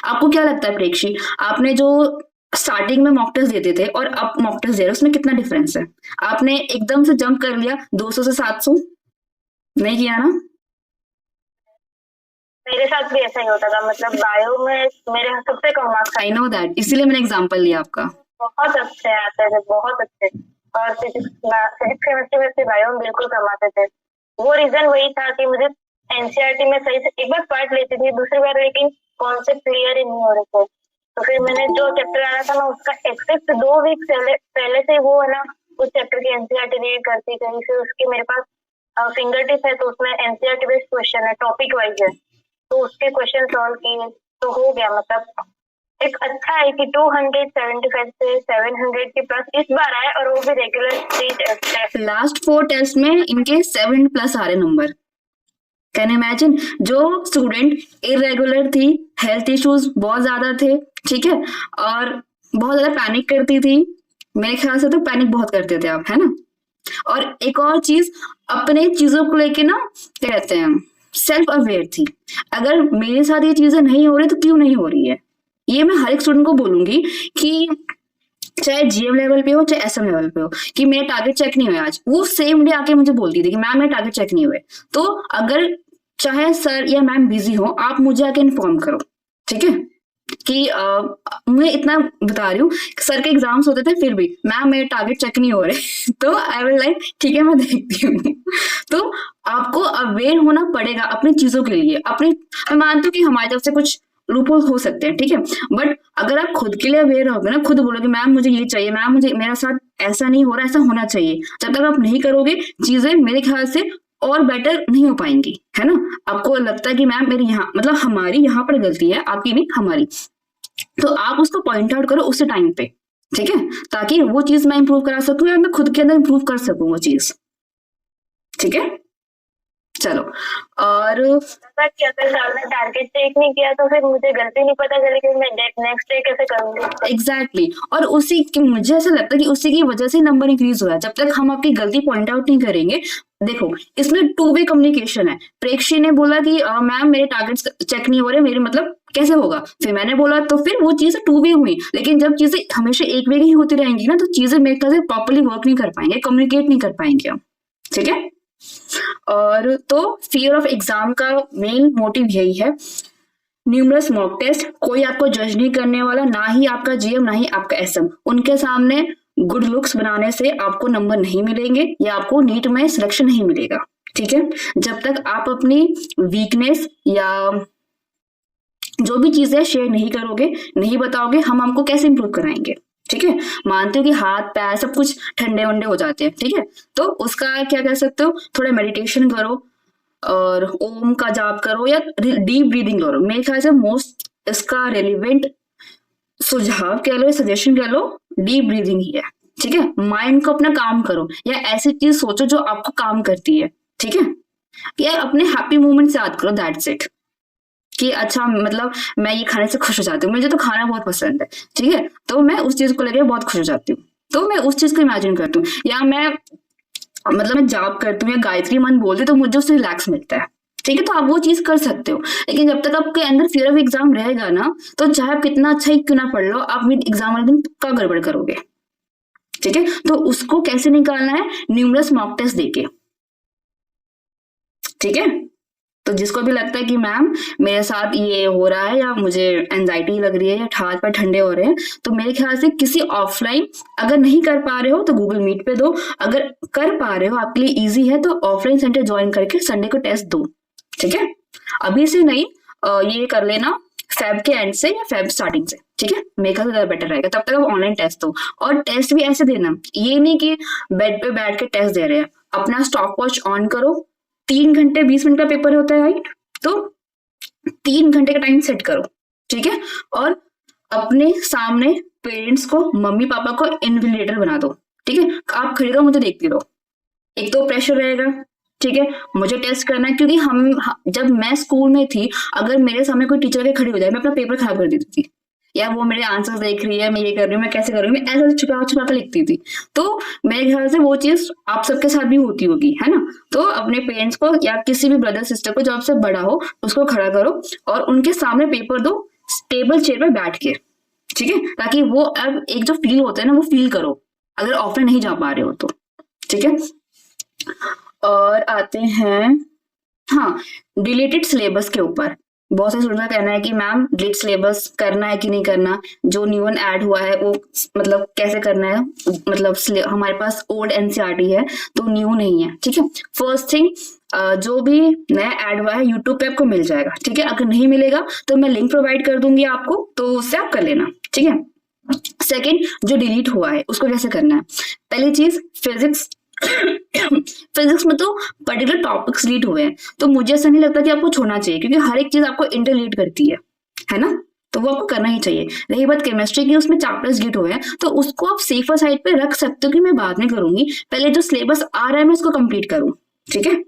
आपको क्या लगता है प्रेक्षी, आपने जो स्टार्टिंग में मॉक टेस्ट देते थे और अब मॉक टेस्ट दे रहे हो उसमें कितना डिफरेंस है? आपने एकदम से जंप कर लिया 200 से 700, नहीं किया ना? मेरे साथ भी ऐसा ही होता था, मतलब बायो में मेरे सबसे कम मार्क्स आई नो दैट, इसीलिए मैंने एग्जांपल लिया आपका। बहुत अच्छे आते थे, बहुत अच्छे। और फिजिक्स केमिस्ट्री में बायो में बिल्कुल कम आते थे। वो रीजन वही था कि मुझे एनसीईआरटी में सही से एक बार पढ़ लेती थी, दूसरी बार लेकिन कॉन्सेप्ट क्लियर ही नहीं हो रहे थे। तो फिर मैंने जो चैप्टर आया था मैं उसका एक्सेप्ट 2 वीक पहले से वो है ना उस चैप्टर की एनसीईआरटी रीड करती गई। फिर उसके मेरे पास फिंगर टिप है, तो उसमें एनसीईआरटी बेस्ड क्वेश्चन है, टॉपिक वाइज है, तो उसके क्वेश्चन सॉल्व किए तो हो गया। मतलब एक अच्छा है कि 275 से 700 के प्लस इस बार आए, और वो भी रेगुलर 3 टेस्ट। लास्ट 4 टेस्ट में इनके 7 प्लस आ रहे नंबर। कैन इमेजिन, जो स्टूडेंट इरेगुलर थी, हेल्थ इश्यूज बहुत ज्यादा थे, ठीक है, और बहुत ज्यादा पैनिक करती थी, मेरे ख्याल से तो पैनिक बहुत करते थे आप, है ना? और एक और चीज, अपने चीजों को लेके ना क्या कहते हैं, सेल्फ अवेयर थी। अगर मेरे साथ ये चीजें नहीं हो रही तो क्यों नहीं हो रही है, ये मैं हर एक स्टूडेंट को बोलूंगी कि चाहे जीएम लेवल पे हो चाहे एसएम लेवल पे हो, कि मेरे टारगेट चेक नहीं हुए आज, वो सेम डे आके मुझे बोलती थी कि मैम मेरे टारगेट चेक नहीं हुए। तो अगर चाहे सर या मैम बिजी हो, आप मुझे आके इन्फॉर्म करो, ठीक है, कि मैं इतना बता रही हूँ, सर के एग्जाम्स होते थे फिर भी मैम मेरे टारगेट चेक नहीं हो रहे तो आई विल लाइक ठीक है मैं देखती हूँ तो आपको अवेयर होना पड़ेगा अपनी चीजों के लिए। अपनी, मैं मानती हूँ कि हमारी तरफ से कुछ लूपहोल हो सकते हैं, ठीक है, बट अगर आप खुद के लिए अवेयर रहोगे ना, खुद बोलोगे मैम मुझे ये चाहिए, मैम मुझे मेरा साथ ऐसा नहीं हो रहा, ऐसा होना चाहिए, जब तक आप नहीं करोगे चीजें मेरे ख्याल से और बेटर नहीं हो पाएंगी, है ना? आपको लगता है कि मैम मेरी यहाँ मतलब हमारी यहाँ पर गलती है, आपकी नहीं हमारी, तो आप उसको पॉइंट आउट करो उस टाइम पे, ठीक है, ताकि वो चीज मैं इंप्रूव करा सकूं या मैं खुद के अंदर इंप्रूव कर सकूं वो चीज, ठीक है। चलो, और अगर सामने टारगेट चेक नहीं किया तो फिर मुझे गलती नहीं पता चली कि मैं नेक्स्ट डे कैसे करूंगी। एग्जैक्टली, और उसी की मुझे ऐसा लगता है कि उसी की वजह से नंबर इंक्रीज हुआ है। जब तक हम आपकी गलती पॉइंट आउट नहीं करेंगे, देखो इसमें 2 वे कम्युनिकेशन है। प्रेक्षी ने बोला कि मैम मेरे टारगेट्स चेक नहीं हो रहे, मेरे मतलब कैसे होगा, फिर मैंने बोला, तो फिर वो चीजें 2 वे हुई। लेकिन जब चीजें हमेशा 1 वे ही होती रहेंगी ना, तो चीजें मेरे ख्याल से प्रॉपर्ली वर्क नहीं कर पाएंगे, कम्युनिकेट नहीं कर पाएंगे हम, ठीक है। और तो फियर ऑफ एग्जाम का मेन मोटिव यही है। न्यूमरस मॉक टेस्ट, कोई आपको जज नहीं करने वाला, ना ही आपका जीएम ना ही आपका एसएम। उनके सामने गुड लुक्स बनाने से आपको नंबर नहीं मिलेंगे या आपको नीट में सिलेक्शन नहीं मिलेगा, ठीक है। जब तक आप अपनी वीकनेस या जो भी चीजें शेयर नहीं करोगे, नहीं बताओगे, हम हमको कैसे इंप्रूव कराएंगे, ठीक है। मानते हो कि हाथ पैर सब कुछ ठंडे वंडे हो जाते हैं, ठीक है, तो उसका क्या कह सकते हो, थोड़ा मेडिटेशन करो और ओम का जाप करो या डीप ब्रीदिंग करो। मेरे ख्याल से मोस्ट इसका रेलिवेंट सुझाव कह लो, सजेशन कह लो, डीप ब्रीदिंग ही है, ठीक है। माइंड को अपना काम करो या ऐसी चीज सोचो जो आपको काम करती है, ठीक है, या अपने हैप्पी मोमेंट से याद करो, दैट्स इट। कि अच्छा मतलब मैं ये खाने से खुश हो जाती हूँ, मुझे तो खाना बहुत पसंद है, ठीक है, तो मैं उस चीज को लेकर बहुत खुश हो जाती हूँ, तो मैं उस चीज को इमेजिन करती हूँ। या मैं मतलब मैं जाप करती हूँ या गायत्री मन बोलती हूँ तो मुझे उससे रिलैक्स मिलता है, ठीक है, तो आप वो चीज कर सकते हो। लेकिन जब तक आपके अंदर फियर ऑफ एग्जाम रहेगा ना, तो चाहे आप कितना अच्छा ही क्यों ना पढ़ लो, आप एग्जाम वाले दिन पक्का गड़बड़ करोगे, ठीक है। तो उसको कैसे निकालना है, न्यूमरस मॉक टेस्ट देके, ठीक है। तो जिसको भी लगता है कि मैम मेरे साथ ये हो रहा है या मुझे एंजाइटी लग रही है या हाथ पैर ठंडे हो रहे हैं, तो मेरे ख्याल से किसी ऑफलाइन, अगर नहीं कर पा रहे हो तो गूगल मीट पे दो, अगर कर पा रहे हो आपके लिए इजी है तो ऑफलाइन सेंटर ज्वाइन करके संडे को टेस्ट दो, ठीक है। अभी से नहीं, ये कर लेना फेब के एंड से या फेब स्टार्टिंग से, ठीक है, मेरे ख्याल से ज्यादा बेटर रहेगा। तब तक आप ऑनलाइन टेस्ट दो, और टेस्ट भी ऐसे देना, ये नहीं कि बेड पे बैठ के टेस्ट दे रहे हैं। अपना स्टॉप वॉच ऑन करो, 3 घंटे 20 मिनट का पेपर होता है, राइट, तो 3 घंटे का टाइम सेट करो, ठीक है, और अपने सामने पेरेंट्स को, मम्मी पापा को इन्विजिलेटर बना दो, ठीक है। आप खड़ी रहो, मुझे देखती रहो, एक तो प्रेशर रहेगा, ठीक है, मुझे टेस्ट करना है। क्योंकि जब मैं स्कूल में थी, अगर मेरे सामने कोई टीचर के खड़ी हो जाए, मैं अपना पेपर खराब कर देती थी, या वो मेरे आंसर्स देख रही है, मैं ये कर रही हूँ, मैं कैसे कर रही हूँ, मैं ऐसा छुपा छुपा कर लिखती थी। तो मेरे ख्याल से वो चीज आप सबके साथ भी होती होगी, है ना। तो अपने पेरेंट्स को या किसी भी ब्रदर सिस्टर को जो आपसे बड़ा हो उसको खड़ा करो और उनके सामने पेपर दो, टेबल चेयर पे बैठ के, ठीक है, ताकि वो अब एक जो फील होता है ना वो फील करो अगर ऑफलाइन नहीं जा पा रहे हो तो, ठीक है। और आते हैं हाँ डिलीटेड सिलेबस के ऊपर। बहुत सारे स्टूडेंट्स का कहना है कि मैम डिलीट सिलेबस करना है कि नहीं करना, जो न्यू वन ऐड हुआ है वो मतलब कैसे करना है, मतलब हमारे पास ओल्ड एनसीईआरटी है तो न्यू नहीं है, ठीक है। फर्स्ट थिंग जो भी नया ऐड हुआ है यूट्यूब पे आपको मिल जाएगा, ठीक है। अगर नहीं मिलेगा तो मैं लिंक प्रोवाइड कर दूंगी आपको, तो उससे आप कर लेना, ठीक है। सेकेंड, जो डिलीट हुआ है उसको कैसे करना है। पहली चीज फिजिक्स फिजिक्स में तो पर्टिकुलर टॉपिक्स डिलीट हुए हैं, तो मुझे ऐसा नहीं लगता कि आपको छोड़ना चाहिए, क्योंकि हर एक चीज आपको इंटरलीट करती है ना, तो वो आपको करना ही चाहिए। रही बात केमिस्ट्री की, उसमें चैप्टर्स डिलीट हुए हैं तो उसको आप सेफर साइड पे रख सकते हो कि मैं बाद में करूंगी, पहले जो सिलेबस आ रहा है मैं उसको कंप्लीट करूं, ठीक है।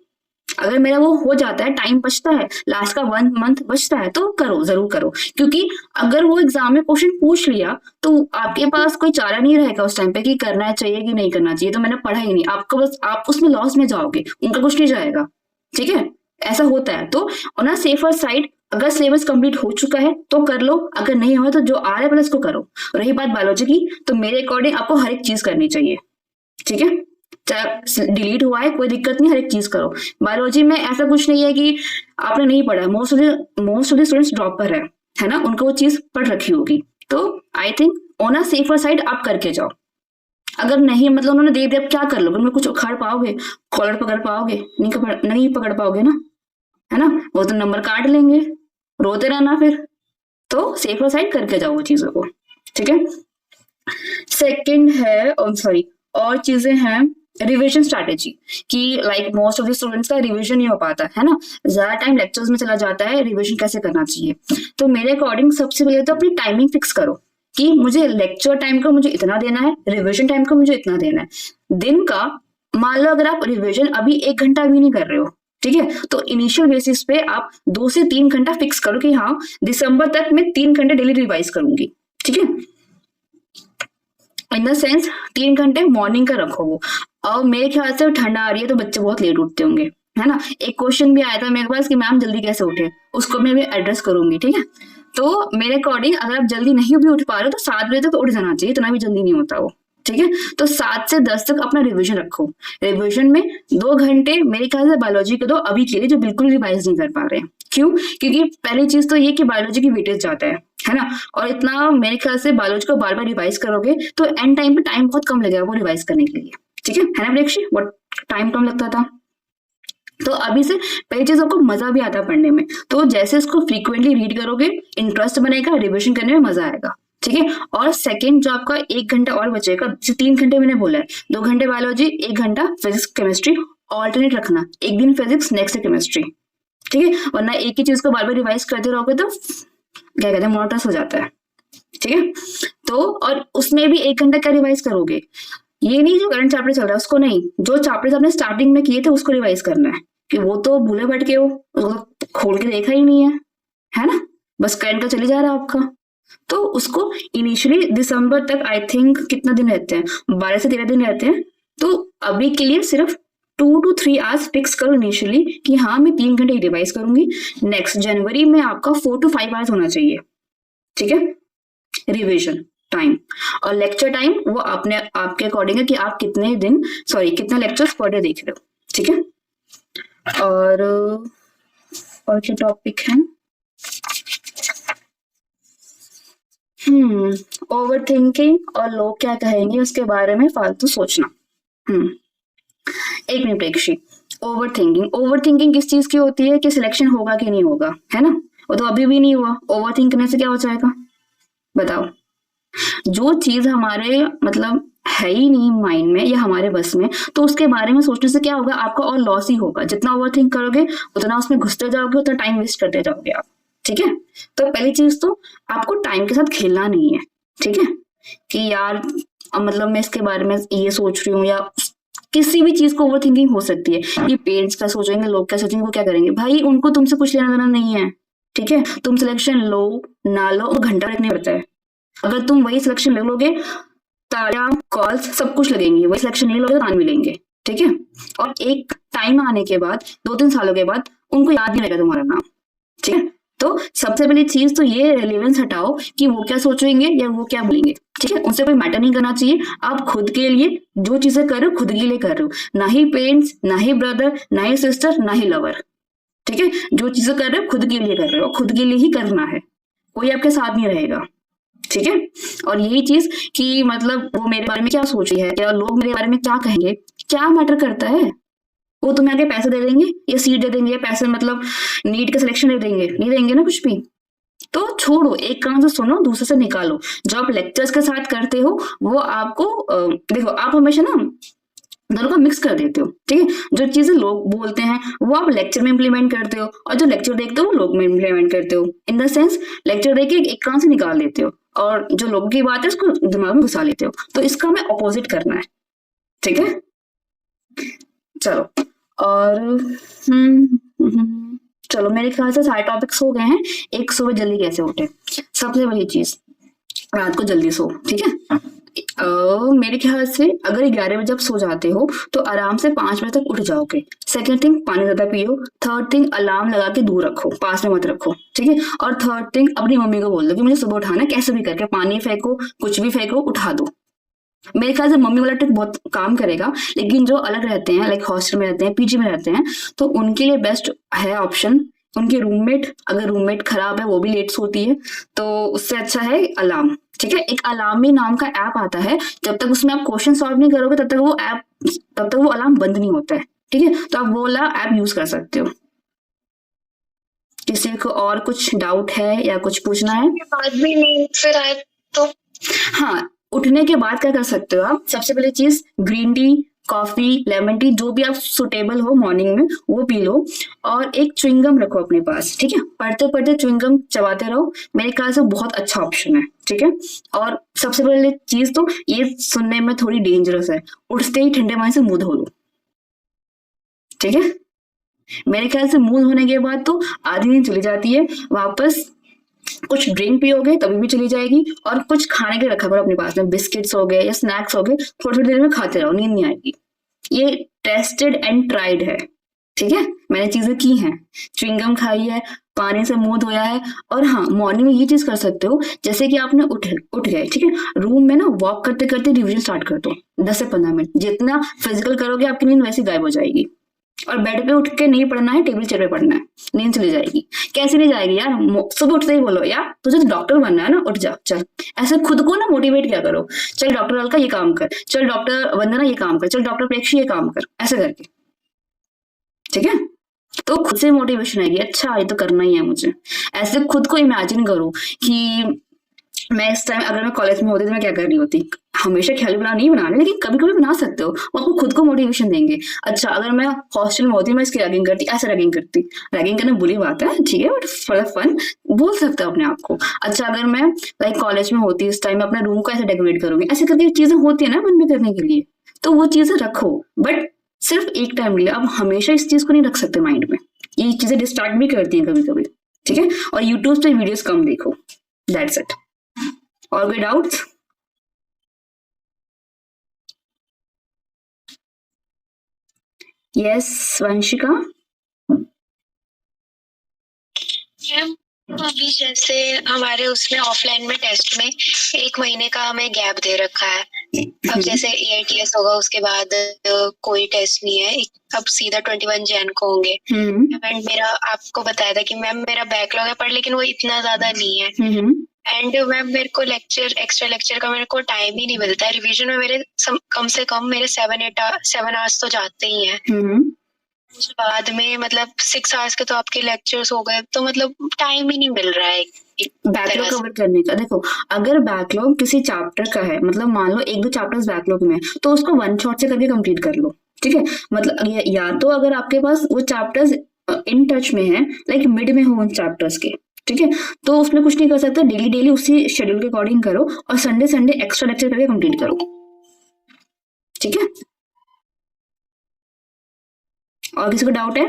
अगर मेरा वो हो जाता है, टाइम बचता है, लास्ट का 1 मंथ बचता है, तो करो, जरूर करो, क्योंकि अगर वो एग्जाम में क्वेश्चन पूछ लिया तो आपके पास कोई चारा नहीं रहेगा उस टाइम पे कि करना चाहिए कि नहीं करना चाहिए, तो मैंने पढ़ा ही नहीं, आपको बस आप उसमें लॉस में जाओगे, उनका कुछ नहीं जाएगा, ठीक है। ऐसा होता है, तो ऑन अ सेफर साइड अगर सिलेबस कंप्लीट हो चुका है तो कर लो, अगर नहीं हुआ तो जो आ रहा है पहले उसको करो। रही बात बायोलॉजी की, तो मेरे अकॉर्डिंग आपको हर एक चीज करनी चाहिए, ठीक है। चाहे डिलीट हुआ है कोई दिक्कत नहीं, हर एक चीज करो। बायोलॉजी में ऐसा कुछ नहीं है कि आपने नहीं पढ़ा, most of the students dropper है ना, उनको वो चीज पढ़ रखी होगी, तो I think on a safer side आप करके जाओ। अगर नहीं मतलब उन्होंने दे दिया, क्या कर लो, उनमें कुछ उखाड़ पाओगे, कॉलर पकड़ पाओगे, नहीं पकड़ पाओगे ना, है ना, वो तो नंबर काट लेंगे, रोते रहना फिर, तो सेफर साइड करके जाओ वो चीजों को, ठीक है। सेकेंड है और चीजें हैं रिविजन स्ट्रैटेजी, कि like most of the students का रिविजन नहीं हो पाता है ना, ज्यादा टाइम लेक्चर्स में चला जाता है, रिविजन कैसे करना चाहिए। तो मेरे अकॉर्डिंग सबसे पहले तो अपनी टाइमिंग फिक्स करो कि मुझे लेक्चर टाइम का मुझे इतना देना है, रिविजन टाइम का मुझे इतना देना है। दिन का मान लो अगर आप रिविजन अभी 1 घंटा भी नहीं कर रहे हो, ठीक है, तो इनिशियल बेसिस पे आप 2 से 3 घंटा फिक्स करो कि हाँ दिसंबर तक मैं 3 घंटे डेली रिवाइज करूंगी, ठीक है। इन द सेंस 3 घंटे मॉर्निंग का रखो वो। और मेरे ख्याल से ठंड आ रही है तो बच्चे बहुत लेट उठते होंगे, है ना। एक क्वेश्चन भी आया था मेरे पास कि मैम जल्दी कैसे उठे, उसको मैं भी एड्रेस करूंगी, ठीक है। तो मेरे अकॉर्डिंग अगर आप जल्दी नहीं भी उठ पा रहे हो तो 7 बजे तक तो उठ जाना चाहिए, इतना भी जल्दी नहीं होता वो, ठीक है। तो 7 से 10 तक अपना रिविजन रखो। रिविजन में 2 घंटे मेरे ख्याल से बायोलॉजी के दो अभी के लिए जो बिल्कुल रिवाइज नहीं कर पा रहे हैं। क्यों? क्योंकि पहली चीज तो ये कि बायोलॉजी की वेटेज जाता है ना, और इतना मेरे ख्याल से बायोलॉजी को बार बार रिवाइज करोगे तो एंड टाइम पे टाइम बहुत कम लगेगा वो रिवाइज करने के लिए, ठीक है ना प्रेक्षी, बहुत टाइम कम लगता था। तो अभी से पहली चीज आपको मजा भी आता है पढ़ने में, तो जैसे इसको फ्रीक्वेंटली रीड करोगे इंटरेस्ट बनेगा, रिविजन करने में मजा आएगा, ठीक है। और सेकंड जो आपका 1 घंटा और बचेगा, 3 घंटे मैंने बोला है, 2 घंटे बायोलॉजी, 1 घंटा फिजिक्स केमिस्ट्री, ऑल्टरनेट रखना, एक दिन फिजिक्स नेक्स्ट केमिस्ट्री, ठीक है। वरना एक ही चीज को बार बार रिवाइज करते रहोगे तो क्या कहते हैं मोनोटोनस हो जाता है, ठीक है। तो और उसमें भी 1 घंटा क्या रिवाइज करोगे, ये नहीं जो करंट चैप्टर चल रहा है उसको नहीं, जो चैप्टर्स आपने स्टार्टिंग में किए थे उसको रिवाइज करना है, कि वो तो भूले भटके हो, उसको खोल के देखा ही नहीं है ना, बस करंट का चले जा रहा है आपका। तो उसको इनिशियली दिसंबर तक आई थिंक कितना दिन रहते हैं, 12 से 13 दिन रहते हैं, तो अभी के लिए सिर्फ 2 to 3 आवर्स फिक्स करो इनिशियली कि हाँ मैं 3 घंटे रिवाइज करूंगी। नेक्स्ट जनवरी में आपका 4 to 5 आवर्स होना चाहिए, ठीक है, रिविजन टाइम। और लेक्चर टाइम वो आपके अकॉर्डिंग है कि आप कितने लेक्चर्स पर डे देख रहे हो, ठीक है। और क्या टॉपिक है, ओवर थिंकिंग और लोग क्या कहेंगे उसके बारे में फालतू सोचना। एक मिनट प्रेक्षी, ओवर थिंकिंग किस चीज की होती है कि सिलेक्शन होगा कि नहीं होगा, है ना, वो तो अभी भी नहीं हुआ, ओवर थिंक करने से क्या हो जाएगा बताओ। जो चीज हमारे मतलब है ही नहीं माइंड में या हमारे बस में, तो उसके बारे में सोचने से क्या होगा, आपका और लॉस ही होगा। जितना ओवर थिंक करोगे उतना उसमें घुसते जाओगे, उतना टाइम वेस्ट करते जाओगे आप, ठीक है। तो पहली चीज तो आपको टाइम के साथ खेलना नहीं है, ठीक है, कि यार मतलब मैं इसके बारे में ये सोच रही हूँ, या किसी भी चीज को ओवर थिंकिंग हो सकती है। ये पेरेंट्स क्या सोचेंगे, लोग क्या सोचेंगे, वो क्या करेंगे, भाई उनको तुमसे कुछ लेना देना नहीं है, ठीक है। तुम सिलेक्शन लो ना लो वो घंटा रखने पड़ता है। अगर तुम वही सिलेक्शन ले लोगे, तालियां कॉल्स सब कुछ लगेंगी, वही सिलेक्शन नहीं लोगे तो तान मिलेंगे, ठीक है। और एक टाइम आने के बाद 2-3 सालों के बाद उनको याद नहीं रहेगा तुम्हारा नाम, ठीक है। तो सबसे पहली चीज तो ये रेलेवेंस हटाओ कि वो क्या सोचेंगे या वो क्या बोलेंगे, ठीक है, उनसे कोई मैटर नहीं करना चाहिए। आप खुद के लिए जो चीजें कर रहे हो खुद के लिए कर रहे हो, ना ही पेरेंट्स, ना ही ब्रदर, ना ही सिस्टर, ना ही लवर, ठीक है, जो चीजें कर रहे हो खुद के लिए कर रहे हो, खुद के लिए ही करना है, कोई आपके साथ नहीं रहेगा, ठीक है। और यही चीज कि मतलब वो मेरे बारे में क्या सोच रही है या लोग मेरे बारे में क्या कहेंगे, क्या मैटर करता है, वो तुम्हें आगे पैसे दे देंगे या सीट दे देंगे या पैसे मतलब नीट का सिलेक्शन दे देंगे, नहीं देंगे ना कुछ भी। तो छोड़ो, एक कान से सुनो दूसरे से निकालो। जो आप लेक्चर्स के साथ करते हो वो आपको देखो, आप हमेशा ना दोनों का मिक्स कर देते हो, ठीक है, जो चीजें लोग बोलते हैं वो आप लेक्चर में इंप्लीमेंट करते हो और जो लेक्चर देखते हो वो लोग में इंप्लीमेंट करते हो। इन द सेंस लेक्चर देख के एक कान से निकाल देते हो और जो लोगों की बात है उसको दिमाग में घुसा लेते हो। तो इसका हमें ऑपोजिट करना है, ठीक है। चलो, और चलो मेरे ख्याल से सारे टॉपिक्स हो गए हैं। एक, सुबह जल्दी कैसे उठे, सबसे बड़ी चीज रात को जल्दी सो, ठीक है। मेरे ख्याल से अगर 11 बजे आप सो जाते हो तो आराम से 5 बजे तक उठ जाओगे। सेकंड थिंग, पानी ज्यादा पियो। थर्ड थिंग, अलार्म लगा के दूर रखो, पास में मत रखो, ठीक है। और थर्ड थिंग, अपनी मम्मी को बोल दो कि मुझे सुबह उठाना है, कैसे भी करके पानी फेंको, कुछ भी फेंको, उठा दो। मेरे ख्याल से मम्मी वाला ट्रिक बहुत काम करेगा। लेकिन जो अलग रहते हैं, लाइक हॉस्टल में रहते हैं, पीजी में रहते हैं, तो उनके लिए बेस्ट है ऑप्शन उनके रूममेट। अगर रूममेट खराब है, वो भी लेट सोती है, तो उससे अच्छा है अलार्म, ठीक है। एक अलार्मी नाम का ऐप आता है, जब तक उसमें आप क्वेश्चन सॉल्व नहीं करोगे तब तक वो अलार्म बंद नहीं होता है, ठीक है। तो आप वो वाला ऐप यूज कर सकते हो। किसी को और कुछ डाउट है या कुछ पूछना है? बाद भी नहीं फिर आए तो हाँ, उठने के बाद क्या कर सकते हो आप, सबसे पहले चीज green tea, coffee, lemon tea, जो भी आप सुटेबल हो मॉर्निंग में वो पी लो। और एक च्युइंगम रखो अपने पास, ठीक है, पढ़ते पढ़ते च्युइंगम चबाते रहो। मेरे ख्याल से बहुत अच्छा ऑप्शन है, ठीक है। और सबसे पहले चीज तो ये सुनने में थोड़ी डेंजरस है, उठते ही ठंडे पानी से मुंह धो लो, ठीक है। मेरे ख्याल से मुंह धोने के बाद तो आधी नींद चली जाती है, वापस कुछ ड्रिंक पियोगे तभी भी चली जाएगी। और कुछ खाने के रखा करो अपने पास में, बिस्किट्स हो गए या स्नैक्स हो गए, थोड़ी थोड़ी देर में खाते रहो, नींद नहीं आएगी। ये टेस्टेड एंड ट्राइड है, ठीक है, मैंने चीजें की हैं, च्युइंगम खाई है, पानी से मुंह धोया है। और हाँ, मॉर्निंग में ये चीज कर सकते हो, जैसे कि आपने उठ गए, ठीक है, रूम में ना वॉक करते करते रिविजन स्टार्ट कर दो, 10 से 15 मिनट। जितना फिजिकल करोगे आपकी नींद वैसी गायब हो जाएगी। और बेड पे उठ के नहीं पढ़ना है, टेबल चेयर पे पढ़ना है, नींद चली जाएगी। कैसे नहीं जाएगी यार, सुबह उठते ही बोलो यार तुझे तो डॉक्टर बनना है ना, उठ जा चल। ऐसे खुद को ना मोटिवेट क्या करो, चल डॉक्टर अलका ये काम कर, चल डॉक्टर वंदना ये काम कर, चल डॉक्टर प्रेक्षी ये काम कर, ऐसे करके, ठीक है। तो खुद से मोटिवेशन आएगी, अच्छा ये तो करना ही है मुझे। ऐसे खुद को इमेजिन करो कि मैं इस टाइम अगर मैं कॉलेज में होती तो मैं क्या कर रही होती। हमेशा ख्याली बना नहीं बनाने, लेकिन कभी कभी बना सकते हो, वो आपको खुद को मोटिवेशन देंगे। अच्छा, अगर मैं हॉस्टल में होती मैं इसकी रैगिंग करती, ऐसे रैगिंग करती। रैगिंग करना बुरी बात है, ठीक है, बट फॉर फन बोल सकते हो अपने आप को। अच्छा, अगर मैं लाइक कॉलेज में होती इस टाइम अपने रूम को ऐसे डेकोरेट करूंगी, ऐसे करके चीजें होती है ना मन में करने के लिए, तो वो चीजें रखो, बट सिर्फ एक टाइम के लिए। आप हमेशा इस चीज को नहीं रख सकते माइंड में, ये चीजें डिस्ट्रैक्ट भी करती हैं कभी कभी, ठीक है। और यूट्यूब पे वीडियोस कम देखो, दैट्स इट। और कोई डाउट्स? यस वंशिका। मैम, अभी जैसे हमारे उसमें ऑफलाइन में टेस्ट में 1 महीने का हमें गैप दे रखा है। अब जैसे AITS होगा उसके बाद कोई टेस्ट नहीं है, अब सीधा 21 जैन को होंगे। एंड मेरा आपको बताया था कि मैम मेरा बैकलॉग है पर लेकिन वो इतना ज्यादा नहीं है। एंड मैम मेरे को एक्स्ट्रा लेक्चर का मेरे को टाइम ही नहीं मिलता है। रिवीजन में मेरे कम से कम मेरे 7 आवर्स तो जाते ही हैं। उसके बाद में मतलब 6 आवर्स के तो आपके लेक्चर्स हो गए, तो मतलब टाइम ही नहीं मिल रहा है बैकलॉग कवर करने का। देखो, अगर बैकलॉग किसी चैप्टर का है, मतलब मान लो 1-2 चैप्टर्स बैकलॉग में, तो उसको वन शॉट से करके कंप्लीट कर लो, ठीक है। मतलब या तो अगर आपके पास वो चैप्टर्स इन टच में है, लाइक मिड में हो उन चैप्टर्स के, ठीक है, तो उसमें कुछ नहीं कर सकते, डेली उसी शेड्यूल के अकॉर्डिंग करो और संडे एक्स्ट्रा लेक्चर करके कंप्लीट करो, ठीक है। और किसी को डाउट है?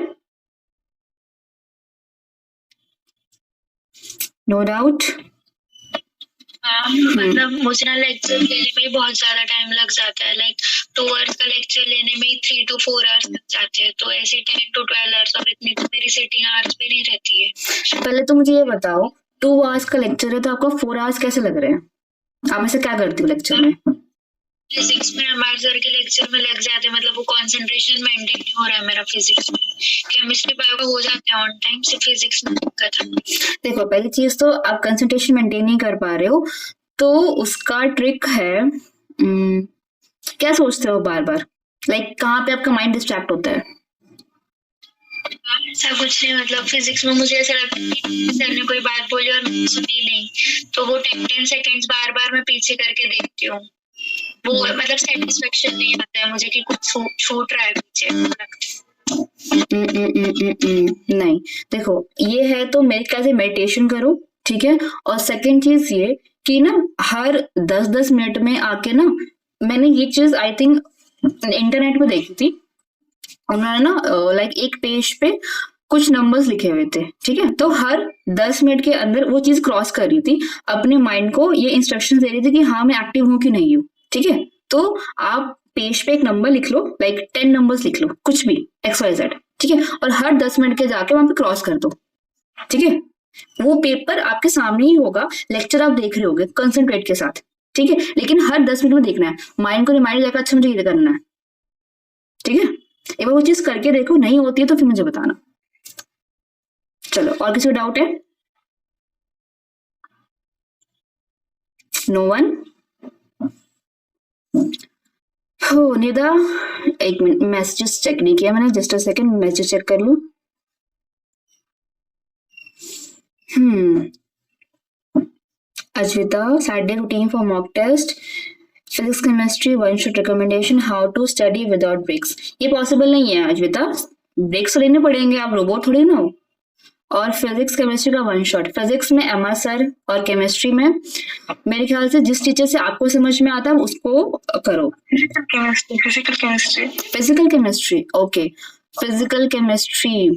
No doubt. मतलब मुझे ना लेक्चर लेने में ही बहुत ज्यादा टाइम लग जाता है, लाइक 2 आवर्स का लेक्चर लेने में ही 3 to 4 आवर्स लग जाते हैं, तो ऐसे 10 to 12 आवर्स, और इतनी तो मेरी सिटिंग आवर्स भी नहीं रहती है। पहले तो मुझे ये बताओ, 2 आवर्स का लेक्चर है तो आपको 4 आवर्स कैसे लग रहे हैं? आप ऐसे क्या करती हो लेक्चर में? फिजिक्स में हमारे सर के लेक्चर में लग जाते हैं, मतलब वो कंसंट्रेशन मेंटेन नहीं हो रहा है मेरा फिजिक्स में। केमिस्ट्री बायो का हो जाता है ऑन टाइम, सिर्फ फिजिक्स में दिक्कत है। देखो, पहली चीज तो आप कंसंट्रेशन मेंटेन नहीं कर पा रहे हो, तो उसका ट्रिक है, क्या सोचते हो बार बार, लाइक कहाँ पे आपका माइंड डिस्ट्रैक्ट होता है? ऐसा कुछ नहीं, मतलब फिजिक्स में मुझे ऐसा लगता है कि सर ने कोई बात बोली और मैंने सुनी नहीं, तो वो 10 सेकेंड्स बार बार मैं पीछे करके देखती हूँ, वो मतलब सेटिस्फेक्शन नहीं आता है मुझे कि कुछ छूट रहा है पीछे। नहीं, देखो ये है तो मेरे ख्याल से मेडिटेशन करो, ठीक है। और सेकंड चीज ये कि ना हर 10-10 मिनट में आके ना, मैंने ये चीज आई थिंक इंटरनेट पे देखी थी, उन्होंने ना लाइक एक पेज पे कुछ नंबर्स लिखे हुए थे, ठीक है। तो हर 10 मिनट के अंदर वो चीज क्रॉस कर रही थी, अपने माइंड को ये इंस्ट्रक्शन दे रही थी कि हाँ मैं एक्टिव हूँ कि नहीं हूँ, ठीक है। तो आप पेज पे एक नंबर लिख लो, लाइक 10 नंबर्स लिख लो, कुछ भी XYZ, ठीक है, और हर 10 मिनट के जाके वहां पे क्रॉस कर दो, ठीक है। वो पेपर आपके सामने ही होगा, लेक्चर आप देख रहे होगे कंसंट्रेट के साथ, ठीक है, लेकिन हर 10 मिनट में देखना है, माइंड को रिमाइंड जाकर अच्छा मुझे ये करना है, ठीक है। एक बार वो चीज करके देखो, नहीं होती है तो फिर मुझे बताना। चलो, और किसी को डाउट है? No one? हो निदा, एक मिनट, मैसेजेस चेक नहीं किया मैंने, just a second, message check कर लूं। Ajvita, Saturday routine for mock test, physics chemistry one shot recommendation, how to study without breaks। ये पॉसिबल नहीं है अजविता, ब्रेक्स तो लेने पड़ेंगे, आप रोबोट थोड़ी ना हो। और फिजिक्स केमिस्ट्री का 1 शॉट, फिजिक्स में MR सर और केमिस्ट्री में मेरे ख्याल से जिस टीचर से आपको समझ में आता है उसको करो। Physical chemistry, okay, physical chemistry.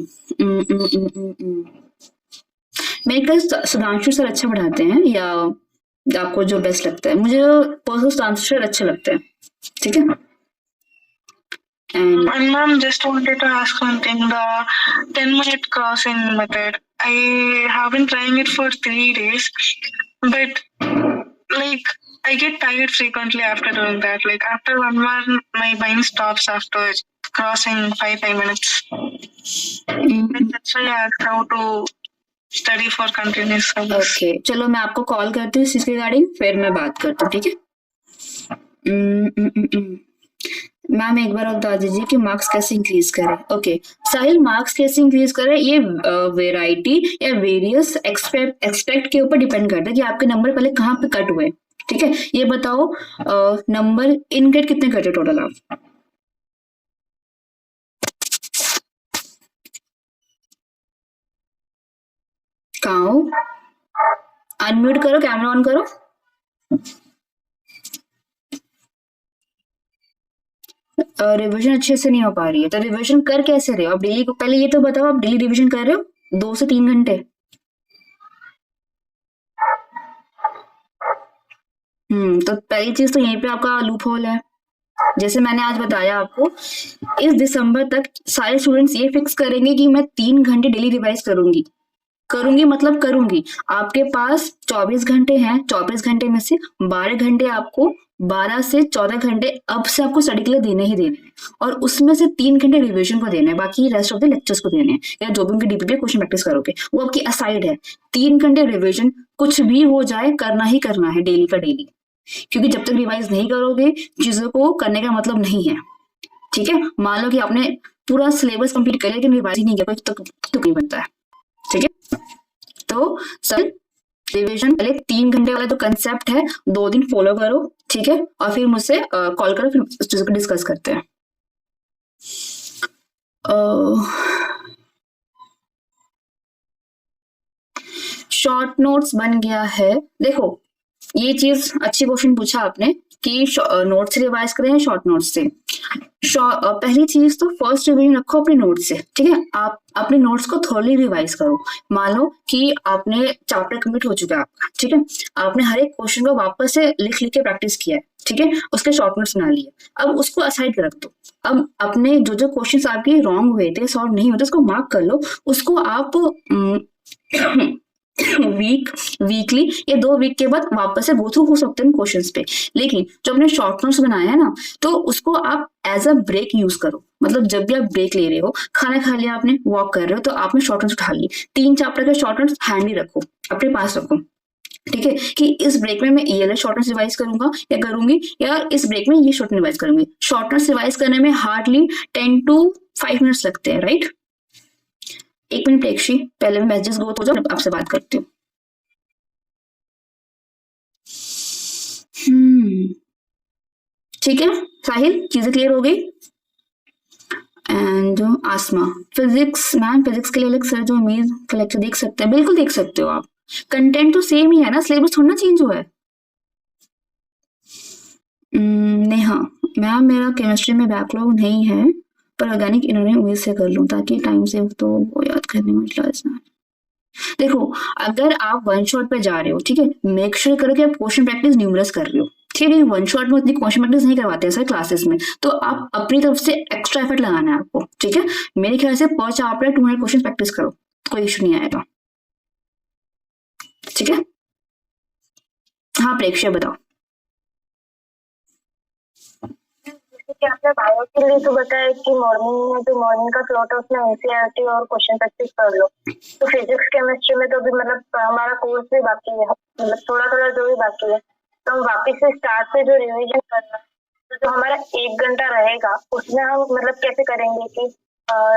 मेरे ख्याल सुधांशु सर अच्छा पढ़ाते हैं, या आपको जो बेस्ट लगता है? मुझे पर्सनल सुधांशु सर अच्छे लगते हैं, ठीक है। And ma'am, just wanted to ask one thing, the 10-minute crossing method. I have been trying it for 3 days, but like I get tired frequently after doing that. Like after 1 hour, my mind stops after crossing 5 minutes. And that's why I asked how to study for continuous service. Okay, चलो मैं आपको call करती हूँ इस चीज के regarding, फिर मैं बात करती हूँ, ठीक है। मैम एक बार और बता दीजिए कि मार्क्स कैसे इंक्रीज करें? ओके साहिल, मार्क्स कैसे इंक्रीज करें ये वेराइटी या वेरियस एक्सपेक्ट के ऊपर डिपेंड करता है कि आपके नंबर पहले कहाँ पे कट हुए, ठीक है। ये बताओ नंबर इन गेट कितने कटे टोटल आप? कहाँ हो? अनम्यूट करो, कैमरा ऑन करो। रिवीजन अच्छे से नहीं हो पा रही है, तो रिवीजन कर कैसे रहे हो आप डेली को? पहले ये तो बताओ, आप डेली रिवीजन कर रहे हो 2 से 3 घंटे? तो पहली चीज तो यहीं पे आपका लूप होल है। जैसे मैंने आज बताया आपको, इस दिसंबर तक सारे स्टूडेंट्स ये फिक्स करेंगे कि मैं 3 घंटे डेली रिवाइज करूंगी मतलब करूंगी। आपके पास 24 घंटे हैं, 24 घंटे में से 12 घंटे आपको, 12 से 14 घंटे अब से आपको स्टडी के लिए देने ही देने हैं, और उसमें से 3 घंटे रिवीजन को देने हैं, बाकी रेस्ट ऑफ द लेक्चर्स को देने हैं, या जो भी उनके डीपीपी क्वेश्चन प्रैक्टिस करोगे वो आपकी असाइड है। 3 घंटे रिवीजन, कुछ भी हो जाए करना ही करना है डेली का डेली, क्योंकि जब तक रिवाइज नहीं करोगे चीजों को करने का मतलब नहीं है, ठीक है। मान लो कि आपने पूरा सिलेबस कंप्लीट कर लिया लेकिन रिवाइज ही नहीं किया, कोई तो नहीं बनता है, ठीक है। तो सर रिवीजन पहले 3 घंटे वाला जो कंसेप्ट है 2 दिन फॉलो करो, ठीक है, और फिर मुझसे कॉल करो, फिर उस चीज को डिस्कस करते हैं। शॉर्ट नोट्स बन गया है। देखो ये चीज अच्छी क्वेश्चन पूछा आपने कि नोट से रिवाइज करें शॉर्ट नोट से। पहली चीज तो फर्स्ट रिवीजन रखो अपने नोट्स से, ठीक है। आप अपने नोट्स को थोड़ी रिवाइज करो। मान लो कि आपने चैप्टर कंप्लीट हो चुका है आपका, ठीक है, आपने हर एक क्वेश्चन को वापस से लिख लिख के प्रैक्टिस किया है, ठीक है, उसके शॉर्ट नोट्स बना लिए। अब उसको असाइड रख दो। अब अपने जो जो क्वेश्चन आपके रॉन्ग हुए थे, सॉल्व नहीं होते, उसको मार्क कर लो। उसको आप वीकली या 2 वीक के बाद वापस से गो थ्रू हो सकते हैं क्वेश्चंस पे। लेकिन जो अपने शॉर्ट नोट्स बनाए हैं ना, तो उसको आप एज अ ब्रेक यूज करो। मतलब जब भी आप ब्रेक ले रहे हो, खाना खा लिया आपने, वॉक कर रहे हो, तो आपने शॉर्ट नोट्स उठा लिए। 3 चैप्टर के शॉर्ट नोट्स हैंडी रखो, अपने पास रखो, ठीक है, कि इस ब्रेक में मैं ये वाले शॉर्ट नोट्स रिवाइज करूंगा या करूंगी, या इस ब्रेक में ये शॉर्ट नोट रिवाइज करूंगी। शॉर्ट नोट्स रिवाइज करने में हार्डली 10 to 5 मिनट्स लगते हैं, राइट। 1 मिनट प्रेक्षी, पहले मैं मैसेजेस गो तो जाओ, आपसे बात करती हूँ। ठीक है साहिल, चीजें क्लियर हो गई। And Asma, physics ma'am, physics के लिए अलग सर जो मीर का लेक्चर देख सकते हैं, बिल्कुल देख सकते हो आप। कंटेंट तो सेम ही है ना, सिलेबस थोड़ा ना चेंज हुआ है। नेहा मैम, मेरा केमिस्ट्री में बैकलॉग नहीं है, पर ऑर्गेनिक इन्होंने उम्मीद से कर लूं ताकि टाइम से तो वो याद करने में क्लास ना। देखो, अगर आप वन शॉट पे जा रहे हो, ठीक है, मेक श्योर करो कि आप क्वेश्चन प्रैक्टिस न्यूमरस कर रहे हो, ठीक है। वन शॉट में उतनी क्वेश्चन प्रैक्टिस नहीं करवाते हैं सर क्लासेस में, तो आप अपनी तरफ से एक्स्ट्रा एफर्ट लगाना है आपको, ठीक है। मेरे ख्याल से पर चैप्टर 200 क्वेश्चन प्रैक्टिस करो, कोई इशू नहीं आएगा, ठीक है। हाँ प्रेक्षय बताओ। कि आपने बायो के लिए तो बताया कि मॉर्निंग में जो मॉर्निंग का स्लॉट है उसमें एनसीईआरटी और क्वेश्चन प्रैक्टिस कर लो। तो फिजिक्स केमिस्ट्री में तो अभी मतलब हमारा कोर्स भी बाकी है, मतलब थोड़ा थोड़ा जो भी बाकी है, तो हम वापिस से स्टार्ट से जो रिवीजन करना है, तो जो हमारा 1 घंटा रहेगा उसमें हम मतलब कैसे करेंगे कि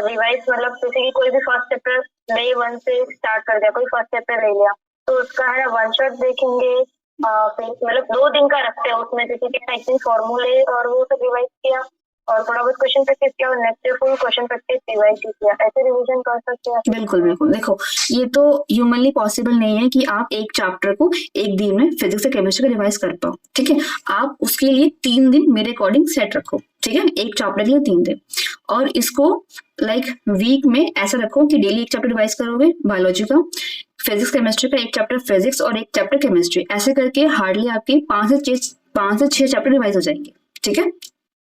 रिवाइज, मतलब जैसे कि कोई भी फर्स्ट चैप्टर डे 1 से स्टार्ट कर दिया, कोई फर्स्ट चैप्टर ले लिया, तो उसका है ना वन शॉट देखेंगे, फिर मतलब 2 दिन का रखते हैं उसमें, जैसे कि टाइपिंग फॉर्मूले और वो सब रिवाइज किया, और थोड़ा बहुत क्वेश्चन प्रैक्टिस किया, और next day full question practice revise किया, ऐसे रिवीजन कर सकते हैं। बिल्कुल बिल्कुल, देखो ये तो ह्यूमनली पॉसिबल नहीं है कि आप एक चैप्टर को एक दिन में फिजिक्स और केमिस्ट्री का रिवाइज कर पाओ, ठीक है। आप उसके लिए 3 दिन मेरे अकॉर्डिंग सेट रखो, ठीक है, एक चैप्टर के लिए 3 दिन। और इसको लाइक वीक में ऐसा रखो कि डेली एक चैप्टर रिवाइज करोगे बायोलॉजी का, फिजिक्स केमिस्ट्री का एक चैप्टर फिजिक्स और एक चैप्टर केमिस्ट्री, ऐसे करके हार्डली आपके 5 से 6 चैप्टर रिवाइज हो जाएंगे, ठीक है,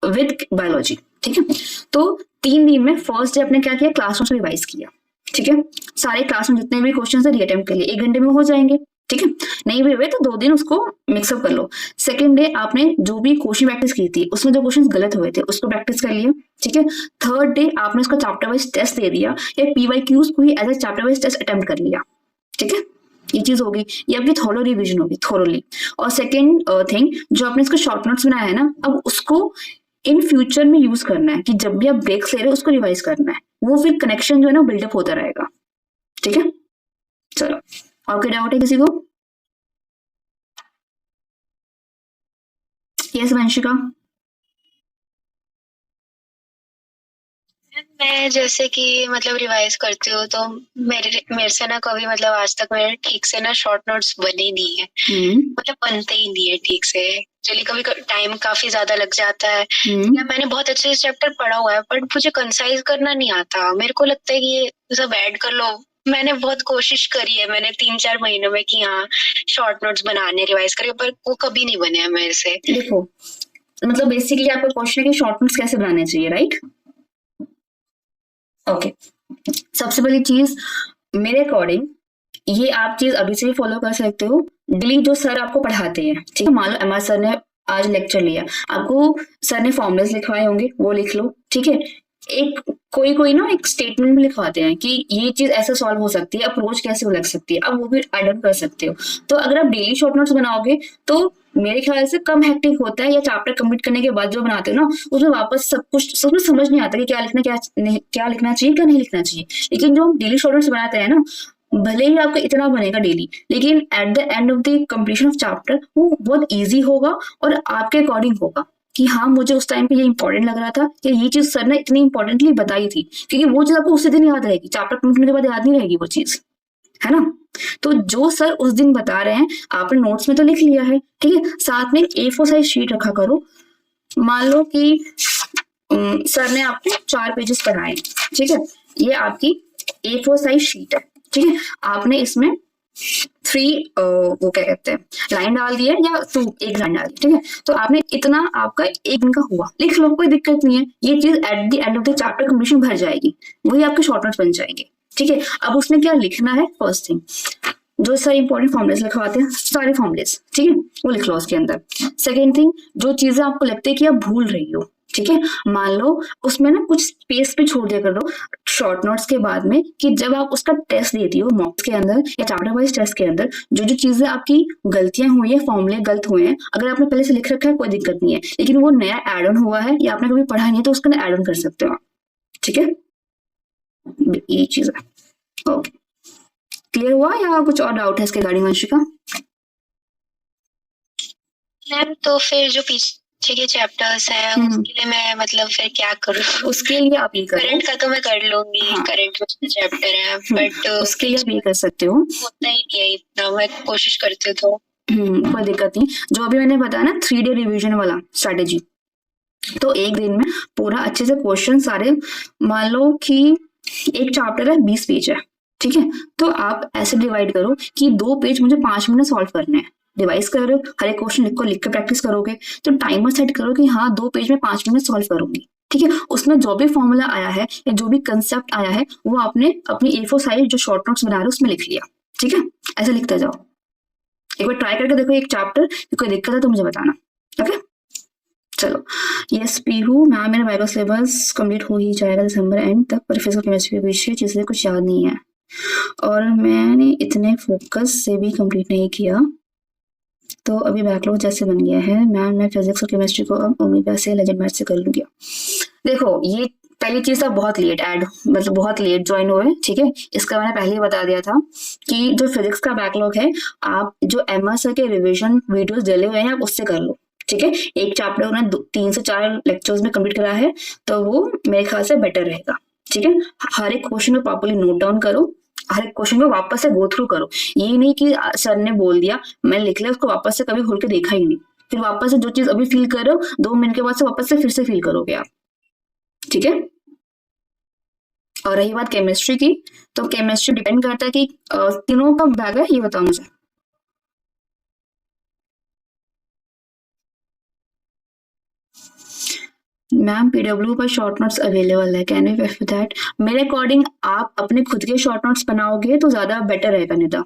विद बायोलॉजी, ठीक है। तो 3 दिन में फर्स्ट डे आपने क्या किया, क्लास नोट्स रिवाइज किया, ठीक है, सारे क्लास में जितने भी क्वेश्चन है रीअटेम्प्ट के लिए 1 घंटे में हो जाएंगे, ठीक है। नहीं भी हुए तो 2 दिन उसको मिक्सअप कर लो। सेकेंड डे आपने जो भी क्वेश्चन प्रैक्टिस की थी उसमें जो क्वेश्चन गलत हुए थे उसको प्रैक्टिस कर लिया, ठीक है। थर्ड डे आपने उसका चैप्टर वाइज टेस्ट दे दिया, या PYQs को ही as a chapter wise test attempt कर लिया, ठीक है। ये चीज होगी, ये आपकी थोरो रिविजन होगी, थोरोली। और सेकेंड थिंग, जो आपने इसका शॉर्ट नोट्स बनाया है ना, अब उसको इन फ्यूचर में यूज करना है कि जब भी आप ब्रेक्स ले रहे हो उसको रिवाइज करना है, वो फिर कनेक्शन जो है ना बिल्डअप होता रहेगा, ठीक है। चलो, और कोई डाउट है किसी को? यस वंशिका। मैं जैसे कि मतलब रिवाइज करती हूँ, तो मेरे से ना कभी मतलब आज तक मेरे ठीक से ना शॉर्ट नोट्स बने नहीं है, मतलब बनते ही नहीं है ठीक से। चलिए कभी टाइम काफी ज्यादा लग जाता है, या मैंने बहुत अच्छे से चैप्टर पढ़ा हुआ है बट मुझे कंसाइज करना नहीं आता। मेरे को लगता है कि ये सब ऐड कर लो। मैंने बहुत कोशिश करी है, मैंने 3-4 महीनों में कि हाँ शॉर्ट नोट्स बनाने रिवाइज करे, पर वो कभी नहीं बने हैं मेरे से। देखो, मतलब बेसिकली आपका क्वेश्चन है कि शॉर्ट नोट्स कैसे बनाने चाहिए, राइट? ओके, सबसे पहली चीज मेरे अकॉर्डिंग ये आप चीज अभी से ही फॉलो कर सकते हो। डेली जो सर आपको पढ़ाते हैं, ठीक है, मान लो एमआर सर ने आज लेक्चर लिया, आपको सर ने फॉर्मुलेस लिखवाए होंगे, वो लिख लो, ठीक है। एक कोई ना एक स्टेटमेंट भी लिखवाते हैं कि ये चीज ऐसे सॉल्व हो सकती है, अप्रोच कैसे हो लग सकती है, अब वो भी आइडेंटिफाई कर सकते हो। तो अगर आप डेली शॉर्ट नोट्स बनाओगे तो मेरे ख्याल से कम हेक्टिक होता है, या चैप्टर कंप्लीट करने के बाद जो बनाते हो ना उसमें वापस सब कुछ समझ नहीं आता कि क्या लिखना चाहिए क्या नहीं लिखना चाहिए। लेकिन जो हम डेली शॉर्ट नोट्स बनाते हैं ना, भले ही आपका इतना बनेगा डेली, लेकिन at the end of the completion of chapter वो बहुत ईजी होगा और आपके अकॉर्डिंग होगा कि हाँ मुझे उस टाइम पे ये इंपॉर्टेंट लग रहा था कि ये चीज सर ने इतनी इंपॉर्टेंटली बताई थी, क्योंकि वो चीज आपको उसी दिन याद रहेगी, चैप्टर कंप्लीट करने के बाद याद नहीं रहेगी वो चीज, है ना। तो जो सर उस दिन बता रहे हैं आपने नोट्स में तो लिख लिया है, ठीक है, साथ में A4 साइज शीट रखा करो। मान लो कि सर ने आपको 4 पेजेस पढ़ाए, ठीक है, ये आपकी A4 साइज शीट है, ठीक है, आपने इसमें 3 वो क्या कहते हैं लाइन डाल दी है या 2 एक लाइन डाल दी, ठीक है, तो आपने इतना आपका एक दिन का हुआ, लिख लो, कोई दिक्कत नहीं है, ये चीज at the end of the chapter completion भर जाएगी, वही आपके शॉर्ट नोट्स बन जाएंगे, ठीक है। अब उसमें क्या लिखना है, फर्स्ट थिंग जो सारे इंपॉर्टेंट फॉर्मुलेस लिखवाते हैं, सारे फॉर्मुलेस, ठीक है, वो लिख लो उसके अंदर। सेकेंड थिंग, जो चीजें आपको लगता है कि आप भूल रही हो, ठीक है, मान लो उसमें ना कुछ स्पेस पे छोड़ दिया करो शॉर्ट नोट्स के बाद में, कि जब आप उसका टेस्ट देती हो मॉक्स के अंदर या चैप्टर वाइज टेस्ट के अंदर, जो जो चीजें आपकी गलतियां हुई है, फॉर्मुले गलत हुए हैं, अगर आपने पहले से लिख रखा है कोई दिक्कत नहीं है, लेकिन वो नया एड ऑन हुआ है या आपने कभी पढ़ा नहीं है तो उसका एड ऑन कर सकते हो आप, ठीक है, ये चीज है। ओके, क्लियर हुआ या कुछ और डाउट है इसके रिगार्डिंग वंशिका? मैम तो फिर जो पीछे के चैप्टर्स हैं उसके लिए मैं मतलब फिर क्या करूँ? उसके लिए आप ये करो, करंट का तो मैं कर लूंगी, हाँ। करंट में चैप्टर है, बट उसके लिए आप ये कर सकते हो, होता ही नहीं है इतना, मैं कोशिश करती हूँ तो कोई दिक्कत नहीं। जो अभी मैंने बताया ना 3 डे रिवीजन वाला स्ट्रेटेजी, तो एक दिन में पूरा अच्छे से क्वेश्चन सारे, मान लो कि एक चैप्टर है 20 पेज है, ठीक है, तो आप ऐसे डिवाइड करो कि 2 पेज मुझे 5 मिनट सॉल्व करने हैं, डिवाइस करो, हर एक क्वेश्चन लिख के प्रैक्टिस करोगे, तो टाइमर सेट करो कि हाँ 2 पेज में 5 मिनट सॉल्व करूंगी, ठीक है, उसमें जो भी फॉर्मूला आया है या जो भी कंसेप्ट आया है वो आपने अपनी A4 साइज जो शॉर्ट नोट्स बना रहे हो उसमें लिख लिया, ठीक है, ऐसे लिखते जाओ। एक बार ट्राई करके देखो एक चैप्टर, कोई दिक्कत है तो मुझे बताना, ओके। चलो, यस पीहू मैम, मेरा बायो सिलेबस कंप्लीट हो ही जाएगा दिसंबर एंड तक, पर फिजिकल केमिस्ट्री के विषय जिससे कुछ याद नहीं है और मैंने इतने फोकस से भी कंप्लीट नहीं किया, तो अभी बैकलॉग जैसे बन गया है। मैम मैं फिजिक्स और केमिस्ट्री को अब ओमेगा से लेजेंड मैथ से कर लूंगी। देखो, ये पहली चीज आप बहुत लेट मतलब बहुत लेट ज्वाइन हुए, ठीक है, इसका मैंने पहले ही बता दिया था कि जो फिजिक्स का बैकलॉग है आप जो MS के रिविजन वीडियोस डले हुए हैं आप उससे कर लो, ठीक है, एक चैप्टर उन्होंने 3 से 4 लेक्चर्स में कंप्लीट करा है तो वो मेरे ख्याल से बेटर रहेगा, ठीक है। हर एक क्वेश्चन को प्रॉपर्ली नोट डाउन करो, हर एक क्वेश्चन को वापस से गो थ्रू करो, ये नहीं कि सर ने बोल दिया मैं लिख लिया उसको वापस से कभी खोल के देखा ही नहीं, फिर वापस से जो चीज अभी फील कर रहे हो 2 मिनट के बाद से वापस से फिर से फील करोगे आप, ठीक है। और रही बात केमिस्ट्री की, तो केमिस्ट्री डिपेंड करता है कि तीनों का बैग है, ये बताओ मुझे। मैम PW पर शॉर्ट नोट्स अवेलेबल है, कैन यू वेरीफाई दैट? मेरे अकॉर्डिंग आप अपने खुद के शॉर्ट नोट्स बनाओगे तो ज्यादा बेटर रहेगा Nida.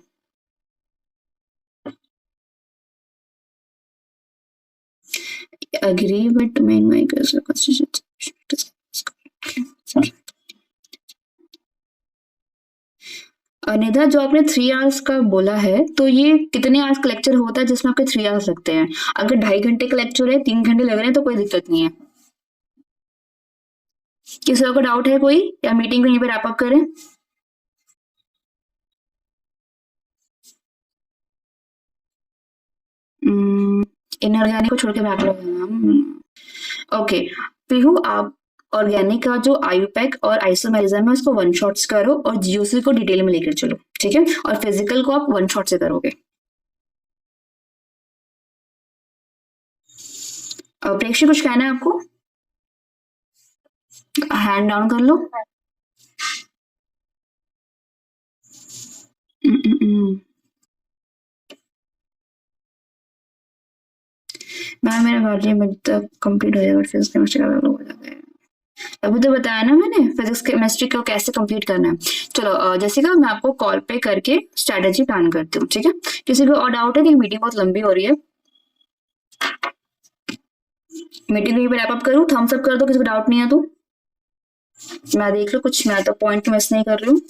Agree but main my Nidha, जो आपने 3 आवर्स का बोला है तो ये कितने आवर्स का लेक्चर होता है जिसमें आपके 3 आवर्स लगते हैं? अगर 2.5 घंटे का लेक्चर है 3 घंटे लग रहे हैं तो कोई दिक्कत नहीं है। किसी को डाउट है कोई, या मीटिंग को यहीं पे रैप अप करें? इनऑर्गेनिक को छोड़ के बैकलॉग है मैम। ओके पीहू, आप ऑर्गेनिक का जो आयुपैक और आइसोमेरिज्म है उसको 1 शॉट्स करो और GOC को डिटेल में लेकर चलो, ठीक है, और फिजिकल को आप 1 शॉट से करोगे। प्रेक्षी कुछ कहना है आपको? हैंड डाउन कर लो। मैम मेरा बायोलॉजी में तक कंप्लीट हो जाएगा, फिजिक्स केमिस्ट्री का हो जाता है। अभी तो बताया ना मैंने फिजिक्स केमिस्ट्री को कैसे कंप्लीट करना है। चलो जैसिका, मैं आपको कॉल पे करके स्ट्रेटेजी प्लान करती हूँ, ठीक है। किसी को और डाउट है कि मीटिंग बहुत लंबी हो रही है? मीटिंग यहीं पे रैप अप करूँ? थम्स अप कर दो किसी को डाउट नहीं है तो। मैं देख लो कुछ, मैं तो पॉइंट मिस नहीं कर रही हूँ,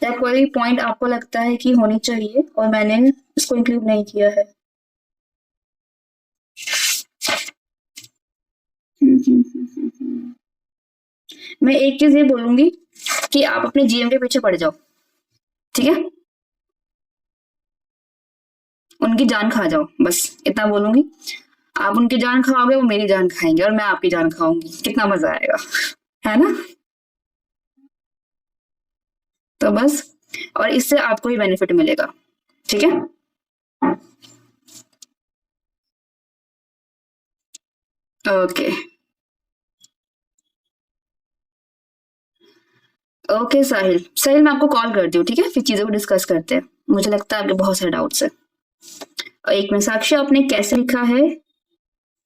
या कोई पॉइंट आपको लगता है कि होनी चाहिए और मैंने इसको इंक्लूड नहीं किया है? मैं एक चीज ये बोलूंगी कि आप अपने GM के पीछे पड़ जाओ, ठीक है, उनकी जान खा जाओ, बस इतना बोलूंगी। आप उनकी जान खाओगे वो मेरी जान खाएंगे और मैं आपकी जान खाऊंगी, कितना मजा आएगा, है ना। तो बस और इससे आपको ही बेनिफिट मिलेगा, ठीक है। ओके ओके साहिल, साहिल मैं आपको कॉल करती हूँ, ठीक है, फिर चीजों को डिस्कस करते हैं। मुझे लगता है आपके बहुत सारे डाउट्स है। और एक मिनट, साक्षी आपने कैसे लिखा है,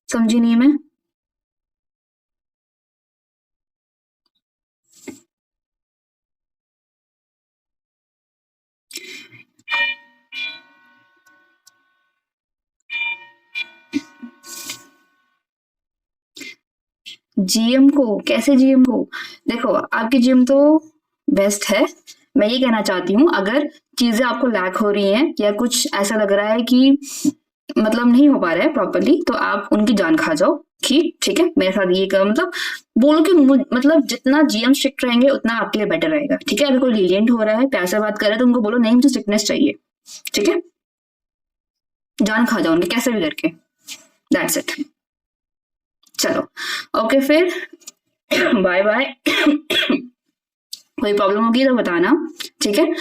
समझी नहीं मैं। जीएम को कैसे, जीएम को देखो, आपकी जीएम तो बेस्ट है। मैं ये कहना चाहती हूँ, अगर चीजें आपको लैक हो रही हैं या कुछ ऐसा लग रहा है कि मतलब नहीं हो पा रहा है प्रॉपरली, तो आप उनकी जान खा जाओ, ठीक है। मेरे साथ ये कर, मतलब बोलो कि मतलब जितना जीएम स्ट्रिक्ट रहेंगे उतना आपके लिए बेटर रहेगा, ठीक है। अगर कोई लीलियंट हो रहा है, प्यार से बात कर रहा है, तो उनको बोलो नहीं मुझे स्ट्रिक्टनेस चाहिए, ठीक है। जान खा जाओ उनके कैसे भी करके, दैट्स इट। चलो ओके फिर, बाय बाय। कोई प्रॉब्लम होगी तो बताना, ठीक है।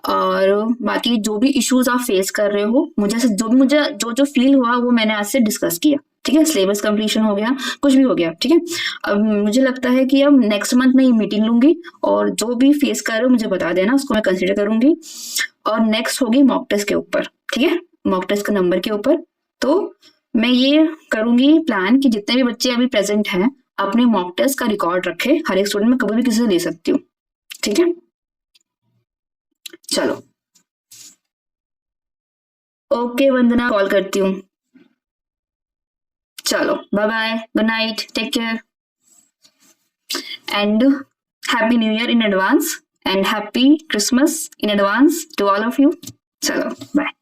और बाकी जो भी इश्यूज आप फेस कर रहे हो, मुझे जो फील हुआ वो मैंने आज से डिस्कस किया, ठीक है। सिलेबस कंप्लीशन हो गया, कुछ भी हो गया, ठीक है। अब मुझे लगता है कि अब नेक्स्ट मंथ मैं ये मीटिंग लूंगी और जो भी फेस कर रहे हो मुझे बता देना, उसको मैं कंसिडर करूंगी। और नेक्स्ट होगी मॉक टेस्ट के ऊपर, ठीक है, मॉक टेस्ट के नंबर के ऊपर। तो मैं ये करूंगी प्लान कि जितने भी बच्चे अभी प्रेजेंट हैं अपने मॉक टेस्ट का रिकॉर्ड रखे, हर एक स्टूडेंट, मैं कभी भी किसी से ले सकती हूँ, ठीक है। चलो ओके वंदना, कॉल करती हूँ। चलो bye bye, good night, take care and happy new year in advance and happy Christmas in advance to all of you. चलो बाय।